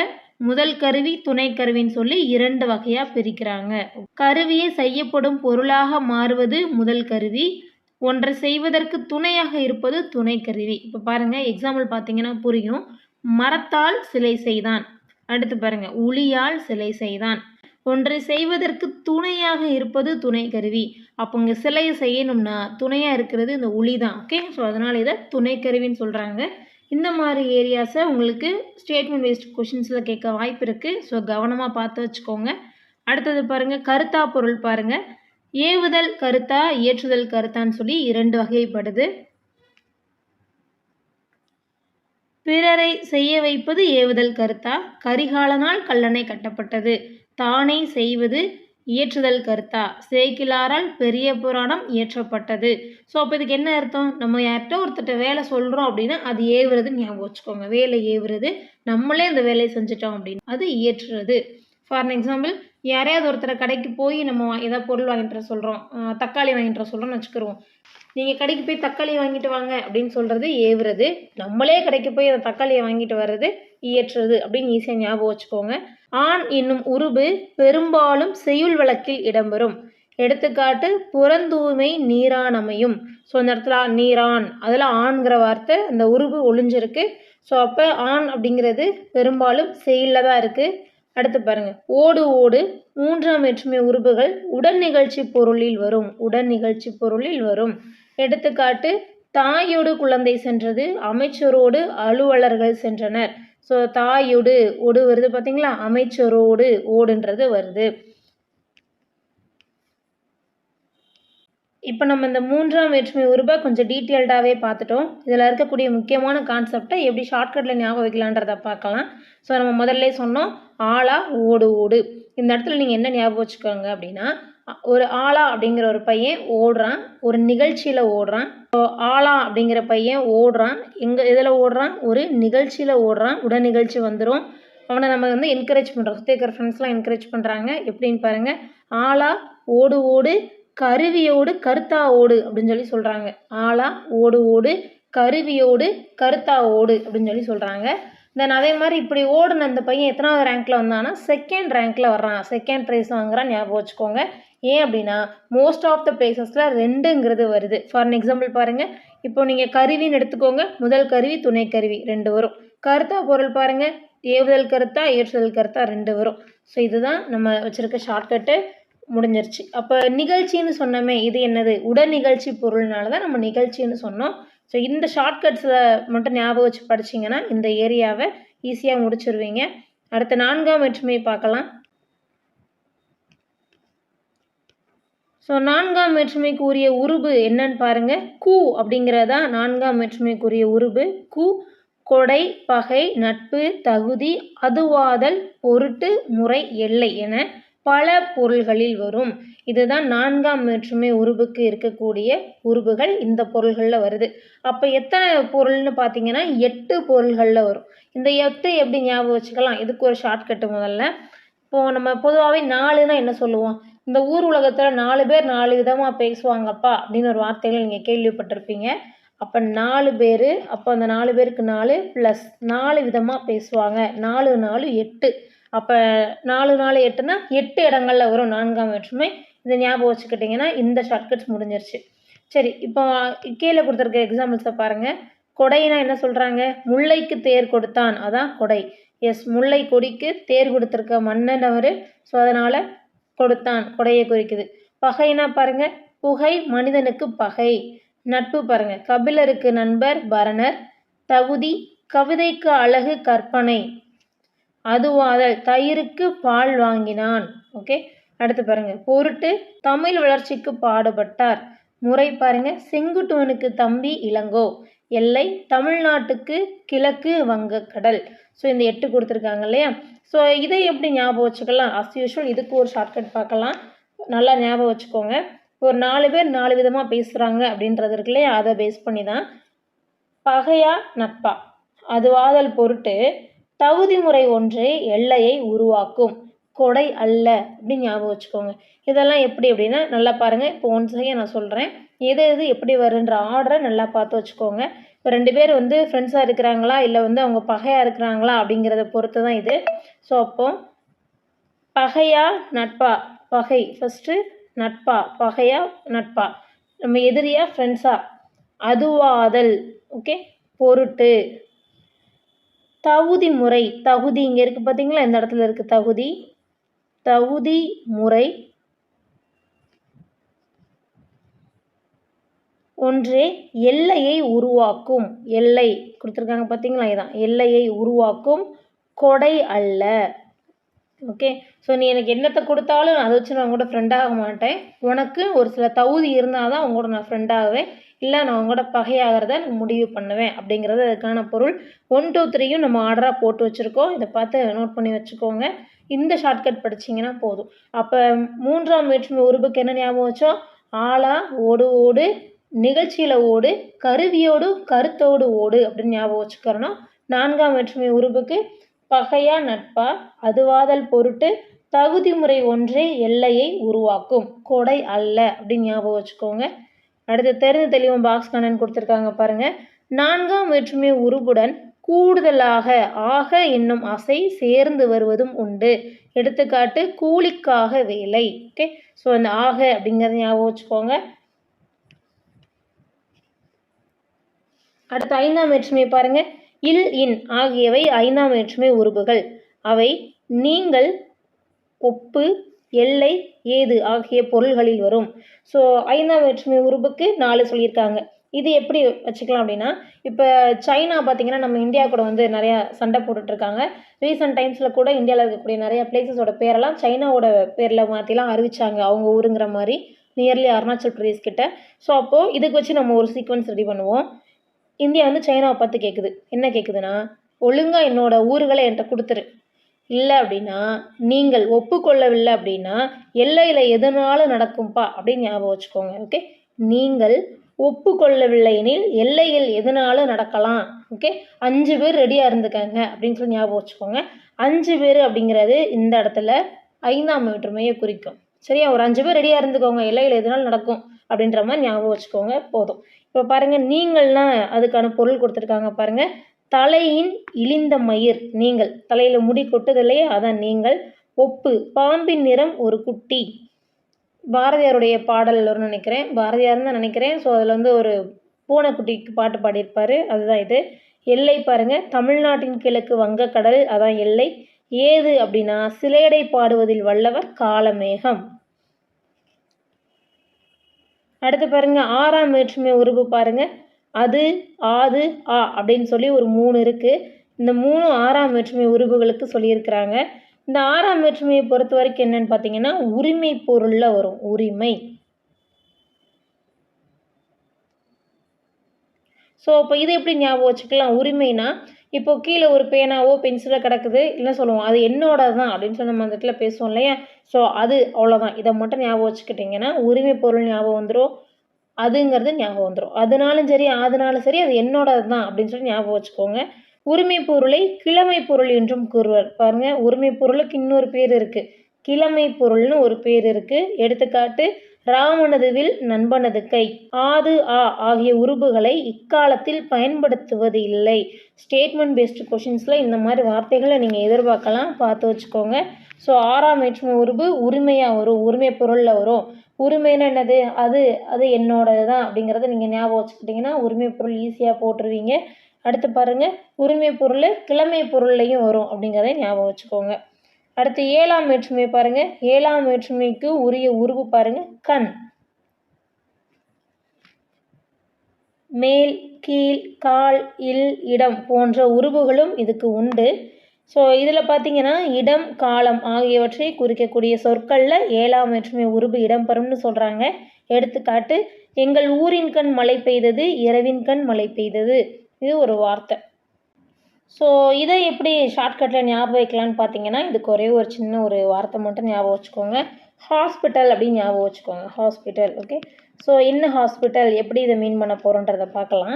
A: முதல் கருவி, துணை கருவின்னு சொல்லி 2 வகையாக பிரிக்கிறாங்க. கருவியை செய்யப்படும் பொருளாக மாறுவது முதல் கருவி, ஒன்றை செய்வதற்கு துணையாக இருப்பது துணை கருவி. இப்போ பாருங்கள், எக்ஸாம்பிள் பார்த்தீங்கன்னா புரியும். மரத்தால் சிலை செய்தான். அடுத்து பாருங்கள், உளியால் சிலை செய்தான். ஒன்றை செய்வதற்கு துணையாக இருப்பது துணை கருவி. அப்போ இங்கே சிலையை செய்யணும்னா துணையாக இருக்கிறது இந்த உளி தான். ஓகே, ஸோ அதனால் இதை துணை கருவின்னு சொல்கிறாங்க. இந்த மாதிரி ஏரியாஸை உங்களுக்கு ஸ்டேட்மெண்ட் பேஸ்ட் கொஷின்ஸில் கேட்க வாய்ப்பு இருக்குது. ஸோ கவனமாக பார்த்து வச்சுக்கோங்க. அடுத்தது பாருங்கள், கருத்தா பொருள் பாருங்கள். ஏவுதல் கருத்தா, ஏற்றுதல் கருத்தான்னு சொல்லி 2 வகைப்படுது. பிறரை செய்ய வைப்பது ஏவுதல் கருத்தா, கரிகாலனால் கல்லணை கட்டப்பட்டது. தானே செய்வது இயற்றுதல் கருத்தா, சேக்கிலாரால் பெரிய புராணம் இயற்றப்பட்டது. ஸோ அப்போ இதுக்கு என்ன அர்த்தம்? நம்ம யார்கிட்ட ஒருத்தட்ட வேலை சொல்கிறோம் அப்படின்னா அது ஏவுறதுன்னு ஞாபகம் வச்சுக்கோங்க. வேலை ஏவுறது, நம்மளே அந்த வேலையை செஞ்சிட்டோம் அப்படின்னு அது இயற்றுறது. ஃபார் எக்ஸாம்பிள், யாரையாவது ஒருத்தரை கடைக்கு போய் நம்ம ஏதாவது பொருள் வாங்கிட்டு வர சொல்கிறோம், தக்காளி வாங்கிட்டு வர சொல்கிறோம்னு வச்சுக்கிறோம். நீங்கள் கடைக்கு போய் தக்காளி வாங்கிட்டு வாங்க அப்படின்னு சொல்கிறது ஏவுறது. நம்மளே கடைக்கு போய் அந்த தக்காளியை வாங்கிட்டு வர்றது இயற்றுறது அப்படின்னு ஈஸியாக ஞாபகம் வச்சுக்கோங்க. ஆண் என்னும் உருபு பெரும்பாலும் செய்யுள் வழக்கில் இடம்பெறும். எடுத்துக்காட்டு, புறந்தூய்மை நீரான் அமையும். ஸோ அந்த இடத்துல நீரான், அதில் ஆண்கிற வார்த்தை அந்த உருபு ஒளிஞ்சிருக்கு. ஸோ அப்போ ஆண் அப்படிங்கிறது பெரும்பாலும் செய்யுளில் தான் இருக்குது. அடுத்து பாருங்கள், ஓடு, ஓடு 3ஆம் வேற்றுமை உருபுகள் உடன் நிகழ்ச்சி பொருளில் வரும். உடன் நிகழ்ச்சி பொருளில் வரும். எடுத்துக்காட்டு, தாயோடு குழந்தை சென்றது, அமைச்சரோடு அலுவலர்கள் சென்றனர். ஸோ தாயோடு ஓடு வருது பார்த்தீங்களா, அமைச்சரோடு ஓடுன்றது வருது. இப்போ நம்ம இந்த 3ஆம் வேற்றுமை உருபை கொஞ்சம் டீட்டெயில்டாகவே பார்த்துட்டோம். இதில் இருக்கக்கூடிய முக்கியமான கான்செப்டை எப்படி ஷார்ட்கட்டில் ஞாபகம் வைக்கலான்றதை பார்க்கலாம். ஸோ நம்ம முதல்ல சொன்னோம் ஆலா, ஓடு, ஓடு. இந்த இடத்துல நீங்கள் என்ன ஞாபகம் வச்சுக்கோங்க அப்படின்னா, ஒரு ஆலா அப்படிங்கிற ஒரு பையன் ஓடுறான், ஒரு நிகழ்ச்சியில் ஓடுறான். ஸோ ஆலா அப்படிங்கிற பையன் ஓடுறான், இதில் ஓடுறான், ஒரு நிகழ்ச்சியில் ஓடுறான். உடன் நிகழ்ச்சி வந்துடும். அவனை நம்ம வந்து என்கரேஜ் பண்ணுறோம். சுற்றி இருக்கிற ஃப்ரெண்ட்ஸ்லாம் என்கரேஜ் பண்ணுறாங்க. எப்படின்னு பாருங்கள், ஆலா, ஓடு, ஓடு கருவியோடு கருத்தா ஓடு அப்படின்னு சொல்லி சொல்கிறாங்க. ஆலா, ஓடு, ஓடு கருவியோடு கருத்தா ஓடு அப்படின்னு சொல்லி சொல்கிறாங்க. தென் அதே மாதிரி இப்படி ஓடுன அந்த பையன் எத்தனாவது ரேங்க்கில் வந்தான்னா 2nd ரேங்க்கில் வர்றான், 2nd ப்ரைஸ் வாங்குறான். ஞாபகம் வச்சுக்கோங்க. ஏன் அப்படின்னா மோஸ்ட் ஆஃப் த பிளேசஸில் 2ங்கிறது வருது. ஃபார் எக்ஸாம்பிள் பாருங்கள், இப்போ நீங்கள் கருவின்னு எடுத்துக்கோங்க. முதல் கருவி, துணை கருவி 2 வரும். கருத்தா பொருள் பாருங்கள், ஏவுதல் கருத்தா, ஏற்றுதல் கருத்தா 2 வரும். ஸோ இதுதான் நம்ம வச்சுருக்க ஷார்ட்கட்டு. முடிஞ்சிருச்சு. அப்போ நிகழ்ச்சின்னு சொன்னோமே, இது என்னது? உடன் நிகழ்ச்சி பொருள்னால தான் நம்ம நிகழ்ச்சின்னு சொன்னோம். ஸோ இந்த ஷார்ட்கட்ஸில் மட்டும் ஞாபகம் வச்சு படிச்சிங்கன்னா இந்த ஏரியாவை ஈஸியாக முடிச்சிருவீங்க. அடுத்த 4ஆம் வேற்றுமை பார்க்கலாம். ஸோ 4ஆம் வேற்றுமைக்கு உரிய உருபு என்னன்னு பாருங்கள். கு அப்படிங்கிறதா 4ஆம் வேற்றுமைக்குரிய உருபு. கு, கொடை, பகை, நட்பு, தகுதி, அதுவாதல், பொருட்டு, முறை, எல்லை என பல பொருள்களில் வரும். இதுதான் 4ஆம் வேற்றுமை உருபுக்கு இருக்கக்கூடிய உருபுகள். இந்த பொருள்களில் வருது. அப்போ எத்தனை பொருள்னு பார்த்தீங்கன்னா 8 பொருள்களில் வரும். இந்த 8 எப்படி ஞாபகம் வச்சுக்கலாம்? இதுக்கு ஒரு ஷார்ட்கட்டு. முதல்ல இப்போது நம்ம பொதுவாகவே 4னா என்ன சொல்லுவோம்? இந்த ஊர் உலகத்தில் 4 பேர் 4 விதமாக பேசுவாங்கப்பா அப்படின்னு ஒரு வார்த்தைகள் நீங்கள் கேள்விப்பட்டிருப்பீங்க. அப்போ 4 பேர், அப்போ அந்த 4 பேருக்கு 4 ப்ளஸ் 4 விதமாக பேசுவாங்க. 4 4 8. அப்போ 4 4 8னா 8 இடங்களில் வரும் 4ஆம் வேற்றுமை. இதை ஞாபகம் வச்சுக்கிட்டிங்கன்னா இந்த ஷார்ட்கட்ஸ் முடிஞ்சிருச்சு. சரி, இப்போ கீழே கொடுத்துருக்க எக்ஸாம்பிள்ஸை பாருங்கள். கொடைனா என்ன சொல்கிறாங்க? முல்லைக்கு தேர் கொடுத்தான், அதான் கொடை. எஸ், முல்லை கொடிக்கு தேர் கொடுத்துருக்க மன்னன் அவர். ஸோ அதனால் கொடுத்தான், கொடையை குறிக்குது. பகைனா பாருங்கள், புகை மனிதனுக்கு பகை. நட்பு பாருங்கள், கபிலருக்கு நண்பர் பரணர். தகுதி, கவிதைக்கு அழகு கற்பனை. அதுவாதல், தயிருக்கு பால் வாங்கினான். ஓகே, அடுத்து பாருங்க, பொருட்டு, தமிழ் வளர்ச்சிக்கு பாடுபட்டார். முறை பாருங்க, செங்குட்டுவனுக்கு தம்பி இளங்கோ. எல்லை, தமிழ்நாட்டுக்கு கிழக்கு வங்கக்கடல். ஸோ இந்த 8 கொடுத்துருக்காங்க இல்லையா? ஸோ இதை எப்படி ஞாபகம் வச்சுக்கலாம்? அஸ் யூஷுவல் இதுக்கு ஒரு ஷார்ட்கட் பார்க்கலாம். நல்லா ஞாபகம் வச்சுக்கோங்க. ஒரு 4 பேர் 4 விதமாக பேசுகிறாங்க அப்படின்றது இருக்கு இல்லையா, அதை பேஸ் பண்ணி தான் பகையா நட்பா அதுவாதல் பொருட்டு தகுதி முறை ஒன்றே எல்லையை உருவாக்கும், கொடை அல்ல அப்படின்னு ஞாபகம் வச்சுக்கோங்க. இதெல்லாம் எப்படி அப்படின்னா நல்லா பாருங்கள். இப்போ ஒன் செகண்ட் நான் சொல்கிறேன், எது எது எப்படி வருன்ற ஆர்டரை நல்லா பார்த்து வச்சுக்கோங்க. இப்போ 2 பேர் வந்து ஃப்ரெண்ட்ஸாக இருக்கிறாங்களா இல்லை வந்து அவங்க பகையாக இருக்கிறாங்களா அப்படிங்கிறத பொறுத்து தான் இது. ஸோ அப்போது பகையா நட்பா, பகை ஃபஸ்ட்டு, நட்பா பகையா நட்பா, நம்ம எதிரியா ஃப்ரெண்ட்ஸா, அதுவாதல் ஓகே பொருட்டு, தகுதி முறை, தகுதி இங்கே இருக்குது பார்த்தீங்களா, இந்த இடத்துல இருக்குது தகுதி, தகுதி முறை ஒன்றே எல்லையை உருவாக்கும், எல்லை கொடுத்துருக்காங்க பார்த்தீங்களா, இதான் எல்லையை உருவாக்கும், கொடை அல்ல. ஓகே, ஸோ நீ எனக்கு என்னத்தை கொடுத்தாலும் அதை வச்சு நான் உங்களோட ஃப்ரெண்டாக மாட்டேன். உனக்கு ஒரு சில தகுதி இருந்தால் தான் உங்களோட நான் ஃப்ரெண்டாகுவேன், இல்லை நான் உங்களோட பகையாகிறத முடிவு பண்ணுவேன் அப்படிங்கிறது அதுக்கான பொருள். 1 2 3யும் நம்ம ஆர்டராக போட்டு வச்சுருக்கோம். இதை பார்த்து நோட் பண்ணி வச்சுக்கோங்க. இந்த ஷார்ட்கட் படிச்சிங்கன்னா போதும். அப்போ 3ஆம் வேற்றுமை உருபுக்கு என்ன ஞாபகம் வச்சோம், ஆளா ஓடு ஓடு, நிகழ்ச்சியில் ஓடு, கருவியோடு கருத்தோடு ஓடு அப்படின்னு ஞாபகம் வச்சுக்கிறணும். 4ஆம் வேற்றுமை உருபுக்கு பகையா நட்பா அதுவாதல் பொருட்டு தகுதி முறை ஒன்றே எல்லையை உருவாக்கும், கொடை அல்ல அப்படின்னு ஞாபகம் வச்சுக்கோங்க. அடுத்து தெரிந்து தெளிவும் பாக்ஸ் கண்ணன் கொடுத்துருக்காங்க பாருங்கள். 4ஆம் வேற்றுமை உருபுடன் கூடுதலாக ஆக என்னும் அசை சேர்ந்து வருவதும் உண்டு. எடுத்துக்காட்டு கூலிக்காக வேலை. ஓகே, ஸோ இந்த ஆக அப்படிங்கிறத ஞாபகம் வச்சுக்கோங்க. அடுத்து 5ஆம் வேற்றுமை பாருங்கள். இல் இன் ஆகியவை 5ஆம் வேற்றுமை உருபுகள். அவை நீங்கள், ஒப்பு, எல்லை, ஏது ஆகிய பொருள்களில் வரும். ஸோ 5ஆம் வேற்றுமை உருபுக்கு 4 சொல்லியிருக்காங்க. இது எப்படி வச்சுக்கலாம் அப்படின்னா, இப்போ சைனா பார்த்திங்கன்னா நம்ம இந்தியா கூட வந்து நிறையா சண்டை போட்டுட்ருக்காங்க. ரீசெண்ட் டைம்ஸில் கூட இந்தியாவில் இருக்கக்கூடிய நிறையா பிளேசஸோட பேரெல்லாம் சைனாவோட பேரில் மாற்றிலாம் அறிவிச்சாங்க, அவங்க ஊருங்கிற மாதிரி, நியர்லி அருணாச்சல் பிரதேஷ் கிட்ட. ஸோ அப்போது இதுக்கு வச்சு நம்ம ஒரு சீக்வன்ஸ் ரெடி பண்ணுவோம். இந்தியா வந்து சைனாவை பார்த்து கேட்குது, என்ன கேட்குதுன்னா, ஒழுங்காக என்னோட ஊர்களை என்கிட்ட கொடுத்துரு, இல்லை அப்படின்னா நீங்கள் ஒப்புக்கொள்ளவில்லை அப்படின்னா எல்லையில் எதுனாலும் நடக்கும்பா அப்படின்னு ஞாபகம் வச்சுக்கோங்க. ஓகே, நீங்கள் ஒப்புக்கொள்ளவில்லை எனில் எல்லையில் எதுனாலும் நடக்கலாம். ஓகே, 5 பேர் ரெடியாக இருந்துக்காங்க அப்படின்னு சொல்லி ஞாபகம் வச்சுக்கோங்க. 5 பேர் அப்படிங்கிறது இந்த இடத்துல 5ஆம் வேற்றுமையை குறிக்கும். சரியா, ஒரு 5 பேர் ரெடியாக இருந்துக்கோங்க, எல்லையில் எதுனாலும் நடக்கும் அப்படின்ற மாதிரி ஞாபகம் வச்சுக்கோங்க, போதும். இப்போ பாருங்கள், நீங்கள்னா அதுக்கான பொருள் கொடுத்துருக்காங்க பாருங்கள். தலையின் இழிந்த மயிர் நீங்கள், தலையில் முடி கொட்டுது இல்லையா, அதான் நீங்கள். ஒப்பு, பாம்பின் நிறம் ஒரு குட்டி. பாரதியாருடைய பாடல் வரும்னு நினைக்கிறேன், பாரதியார் தான் நினைக்கிறேன். ஸோ அதில் வந்து ஒரு பூனைக்குட்டிக்கு பாட்டு பாடியிருப்பார், அதுதான் இது. எல்லை பாருங்கள், தமிழ்நாட்டின் கிழக்கு வங்கக்கடல், அதான் எல்லை. ஏது அப்படின்னா சிலேடை பாடுவதில் வல்லவர் காலமேகம். அடுத்து பாருங்கள், 6ஆம் வேற்றுமை உருபு பாருங்கள். அது, ஆது, ஆ அப்படின்னு சொல்லி ஒரு 3 இருக்குது. இந்த 3 6ஆம் வேற்றுமை உருபுகளுக்கு சொல்லியிருக்கிறாங்க. இந்த 6ஆம் வேற்றுமையை பொறுத்த வரைக்கும் என்னன்னு பார்த்தீங்கன்னா உரிமை பொருளில் வரும், உரிமை. ஸோ இப்போ இதை எப்படி ஞாபகம் வச்சுக்கலாம், உரிமைனா இப்போ கீழே ஒரு பேனாவோ பென்சிலோ கிடக்குது, இல்லை சொல்லுவோம் அது என்னோட தான் அப்படின்னு சொல்லி நம்ம அந்த இடத்துல பேசுவோம் இல்லையா. ஸோ அது அவ்வளோதான், இதை மட்டும் ஞாபகம் வச்சுக்கிட்டிங்கன்னா உரிமை பொருள் ஞாபகம் வந்துடும், அதுங்கிறது ஞாபகம் வந்துடும். அதனாலும் சரி அதனாலும் சரி அது என்னோடது தான் அப்படின்னு சொல்லி ஞாபகம் வச்சுக்கோங்க. உரிமை பொருளை கிழமை பொருள் என்றும் கூறுவர். பாருங்கள், உரிமை பொருளுக்கு இன்னொரு பேர் இருக்குது, கிழமை பொருள்னு ஒரு பேர் இருக்குது. எடுத்துக்காட்டு ராமனது வில் நண்பனது கை. ஆது, ஆ ஆகிய உருபுகளை இக்காலத்தில் பயன்படுத்துவது இல்லை. ஸ்டேட்மெண்ட் பேஸ்டு கொஷின்ஸில் இந்த மாதிரி வார்த்தைகளை நீங்கள் எதிர்பார்க்கலாம், பார்த்து வச்சுக்கோங்க. ஸோ 6ஆம் வேற்றுமை உருபு உரிமையாக வரும், உரிமை பொருளில் வரும். உரிமைன்னா என்னது, அது அது என்னோடது தான் அப்படிங்கிறத நீங்கள் ஞாபகம் வச்சுக்கிட்டிங்கன்னா உரிமை பொருள் ஈஸியாக போட்டுருவீங்க. அடுத்து பாருங்கள், உரிமை பொருள் கிழமை பொருள்லையும் வரும் அப்படிங்கிறத ஞாபகம் வச்சுக்கோங்க. அடுத்து 7ஆம் வேற்றுமை பாருங்கள். 7ஆம் வேற்றுமைக்கு உரிய உருவு பாருங்கள், கண். மேல், கீழ், கால், இல், இடம் போன்ற உருவுகளும் இதுக்கு உண்டு. ஸோ இதில் பார்த்தீங்கன்னா இடம், காலம் ஆகியவற்றை குறிக்கக்கூடிய சொற்களில் 7ஆம் வேற்றுமை உருவு இடம்பெறும்னு சொல்கிறாங்க. எடுத்துக்காட்டு எங்கள் ஊரின் கண் மழை பெய்தது, இரவின் கண் மழை பெய்தது, இது ஒரு வார்த்தை. ஸோ இதை எப்படி ஷார்ட்கட்டில் ஞாபகம் வைக்கலான்னு பார்த்தீங்கன்னா இதுக்கு ஒரே ஒரு சின்ன ஒரு வார்த்தை மட்டும் ஞாபகம் வச்சுக்கோங்க. ஹாஸ்பிட்டல் அப்படின்னு ஞாபகம் வச்சுக்கோங்க. ஹாஸ்பிட்டல். ஓகே. ஸோ என்ன ஹாஸ்பிட்டல், எப்படி இதை மீன் பண்ண போகிறோன்றதை பார்க்கலாம்.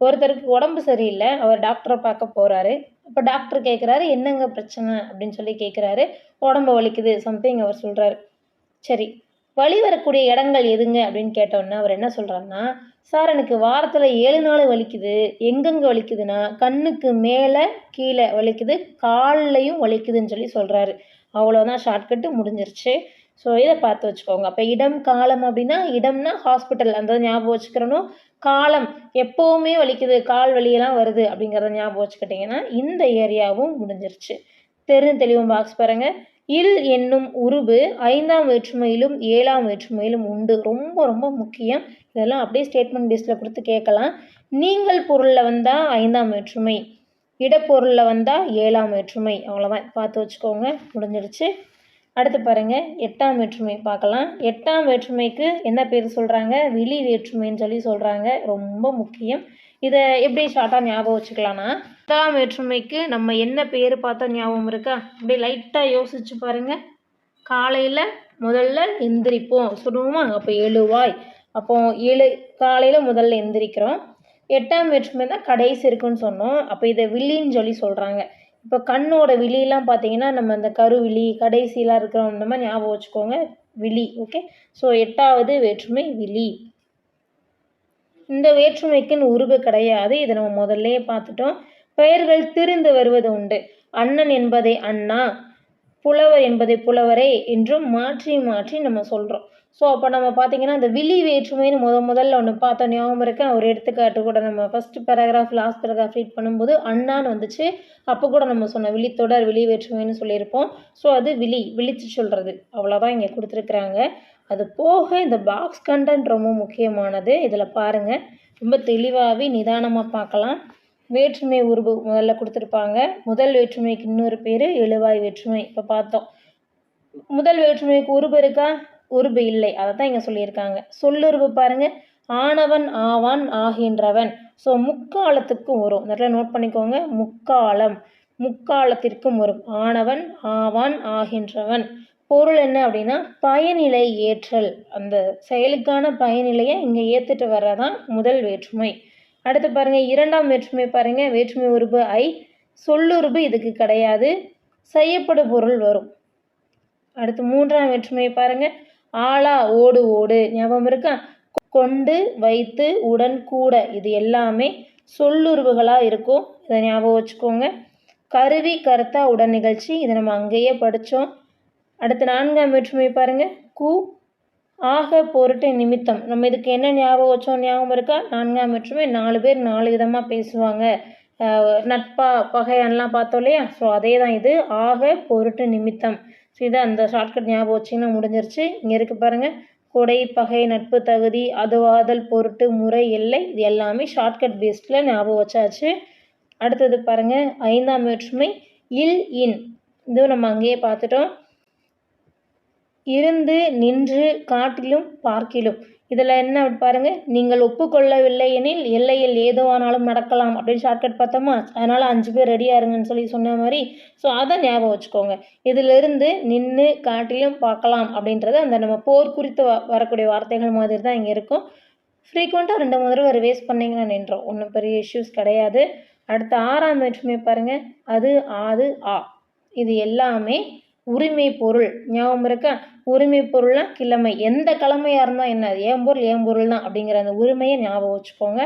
A: ஒருத்தருக்கு உடம்பு சரியில்லை, அவர் டாக்டரை பார்க்க போகிறாரு. அப்போ டாக்டர் கேட்குறாரு, என்னங்க பிரச்சனை அப்படின்னு சொல்லி கேட்குறாரு. உடம்பு வலிக்குது சம்திங் அவர் சொல்கிறாரு. சரி, வலி வரக்கூடிய இடங்கள் எதுங்க அப்படின்னு கேட்டோன்னா அவர் என்ன சொல்கிறாருன்னா, சார் எனக்கு வாரத்தில் 7 நாள் வலிக்குது. எங்கெங்கே வலிக்குதுன்னா கண்ணுக்கு மேலே கீழே வலிக்குது, கால்லையும் வலிக்குதுன்னு சொல்லி சொல்கிறாரு. அவ்வளோதான், ஷார்ட்கட்டு முடிஞ்சிருச்சு. ஸோ இதை பார்த்து வச்சுக்கோங்க. அப்போ இடம் காலம் அப்படின்னா, இடம்னா ஹாஸ்பிட்டல் அந்த ஞாபகம் வச்சுக்கிறணும். காலம் எப்போவுமே வலிக்குது, கால் வலியெல்லாம் வருது அப்படிங்கிறத ஞாபகம் வச்சுக்கிட்டிங்கன்னா இந்த ஏரியாவும் முடிஞ்சிருச்சு. தெளிவும் பாக்ஸ் பாருங்கள். இல் என்னும் உருபு 5ஆம் வேற்றுமையிலும் 7ஆம் வேற்றுமையிலும் உண்டு. ரொம்ப ரொம்ப முக்கியம். இதெல்லாம் அப்படியே ஸ்டேட்மெண்ட் பேஸில் கொடுத்து கேட்கலாம். நீங்கள் பொருளில் வந்தால் 5ஆம் வேற்றுமை, இடப்பொருளில் வந்தால் 7ஆம் வேற்றுமை. அவ்வளோதான், பார்த்து வச்சுக்கோங்க, முடிஞ்சிடுச்சு. அடுத்து பாருங்கள், 8ஆம் வேற்றுமை பார்க்கலாம். 8ஆம் வேற்றுமைக்கு என்ன பேர் சொல்கிறாங்க, விழி வேற்றுமைன்னு சொல்லி சொல்கிறாங்க. ரொம்ப முக்கியம். இதை எப்படி ஷார்ட்டாக ஞாபகம் வச்சுக்கலான்னா, 8ஆம் வேற்றுமைக்கு நம்ம என்ன பேர் பார்த்தா ஞாபகம் இருக்கா, அப்படியே லைட்டாக யோசிச்சு பாருங்கள். காலையில் முதல்ல எந்திரிப்போம் சொல்லுவோமா, அப்போ எழுவாய். அப்போ காலையில் முதல்ல எந்திரிக்கிறோம். 8ஆம் வேற்றுமை தான் கடைசி இருக்குன்னு சொன்னோம். அப்போ இதை விழின்னு சொல்லி சொல்கிறாங்க. இப்போ கண்ணோட விழியெல்லாம் பார்த்தீங்கன்னா நம்ம அந்த கருவிழி கடைசியெலாம் இருக்கிறோம், இந்த மாதிரி ஞாபகம் வச்சுக்கோங்க, விழி. ஓகே. ஸோ 8ஆவது வேற்றுமை விழி. இந்த வேற்றுமைக்குன்னு உருவு கிடையாது, இதை நம்ம முதல்லையே பார்த்துட்டோம். பெயர்கள் திரிந்து வருவது உண்டு. அண்ணன் என்பதை அண்ணா, புலவர் என்பதை புலவரே என்றும் மாற்றி மாற்றி நம்ம சொல்கிறோம். ஸோ அப்போ நம்ம பார்த்தீங்கன்னா இந்த விழி வேற்றுமைன்னு முதல்ல ஒன்று பார்த்தோம், ஞாபகம் இருக்கு. ஒரு எடுத்துக்காட்டு கூட நம்ம first paragraph last paragraph read பண்ணும்போது அண்ணான்னு வந்துச்சு. அப்போ கூட நம்ம சொன்ன விழித்தொடர் விழி வேற்றுமைன்னு சொல்லியிருப்போம். ஸோ அது விழித்து சொல்கிறது, அவ்வளோதான் இங்கே கொடுத்துருக்குறாங்க. அது போக இந்த பாக்ஸ் கண்டென்ட் ரொம்ப முக்கியமானது. இதில் பாருங்கள், ரொம்ப தெளிவாகவே நிதானமாக பார்க்கலாம். வேற்றுமை உருவு முதல்ல கொடுத்துருப்பாங்க. முதல் வேற்றுமைக்கு இன்னொரு பேர் எழுவாய் வேற்றுமை. இப்போ பார்த்தோம். முதல் வேற்றுமைக்கு உருவு இருக்கா, உருவு இல்லை, அதை தான் இங்கே சொல்லியிருக்காங்க. சொல்லுருவு பாருங்கள், ஆனவன் ஆவான் ஆகின்றவன். ஸோ முக்காலத்துக்கும் வரும், இந்த இடத்துல நோட் பண்ணிக்கோங்க. முக்காலத்திற்கும் வரும். ஆனவன் ஆவான் ஆகின்றவன். பொருள் என்ன அப்படின்னா பயனிலை ஏற்றல், அந்த செயலுக்கான பயனிலையை இங்கே ஏற்றுட்டு வர்றதான் முதல் வேற்றுமை. அடுத்து பாருங்கள், 2ஆம் வேற்றுமை பாருங்கள், வேற்றுமை உருபு ஐ, சொல்லுருபு இதுக்கு கிடையாது, செய்யப்படும் பொருள் வரும். அடுத்து 3ஆம் வேற்றுமை பாருங்கள், ஆளா ஓடு ஓடு, ஞாபகம் இருக்கா, கொண்டு வைத்து உடன் கூட, இது எல்லாமே சொல்லுருவுகளாக இருக்கும், இதை ஞாபகம் வச்சுக்கோங்க. கருவி கருத்தா உடன் நிகழ்ச்சி, இதை நம்ம அங்கேயே படித்தோம். அடுத்து 4ஆம் வேற்றுமை பாருங்கள், கு ஆக பொருட்டு நிமித்தம். நம்ம இதுக்கு என்ன ஞாபகம் வச்சோம், ஞாபகம் இருக்கா, 4ஆம் வேற்றுமை 4 பேர் 4 விதமாக பேசுவாங்க, நட்பா பகையான்லாம் பார்த்தோம் இல்லையா. ஸோ அதே தான் இது, ஆக பொருட்டு நிமித்தம். ஸோ இதை அந்த ஷார்ட்கட் ஞாபகம் வச்சிங்கன்னா முடிஞ்சிருச்சு. இங்கே இருக்குது பாருங்கள், கொடை பகை நட்பு தகுதி அதுவாதல் பொருட்டு முறை எல்லை, இது எல்லாமே ஷார்ட்கட் பேஸ்டில் ஞாபகம் வச்சாச்சு. அடுத்தது பாருங்கள், 5ஆம் வேற்றுமை இல் இன், இதுவும் நம்ம அங்கேயே பார்த்துட்டோம். இருந்து நின்று காட்டிலும் பார்க்கிலும், இதில் என்ன பாருங்கள், நீங்கள் ஒப்புக்கொள்ளவில்லை எனில் எல்லையில் ஏதோ ஆனாலும் நடக்கலாம் அப்படின்னு ஷார்ட்கட் பார்த்தோமா. அதனால் 5 பேர் ரெடியாக இருங்கன்னு சொல்லி சொன்ன மாதிரி. ஸோ அதை ஞாபகம் வச்சுக்கோங்க. இதிலிருந்து நின்று காட்டிலும் பார்க்கலாம் அப்படின்றது அந்த நம்ம போர் குறித்து வரக்கூடிய வார்த்தைகள் மாதிரி தான் இங்கே இருக்கும். ஃப்ரீக்வெண்ட்டாக 2 தடவை ரிவைஸ் பண்ணிங்கன்னா நின்றோம், ஒன்றும் பெரிய இஷ்யூஸ் கிடையாது. அடுத்த 6ஆம் வேற்றுமை பாருங்கள், அது ஆது ஆ, இது எல்லாமே உரிமை பொருள். ஞாபகம் இருக்கா, உரிமை பொருள்னா கிழமை, எந்த கிழமையாக இருந்தால் என்ன, ஏன் பொருள் தான் அப்படிங்கிற அந்த உரிமையை ஞாபகம் வச்சுக்கோங்க.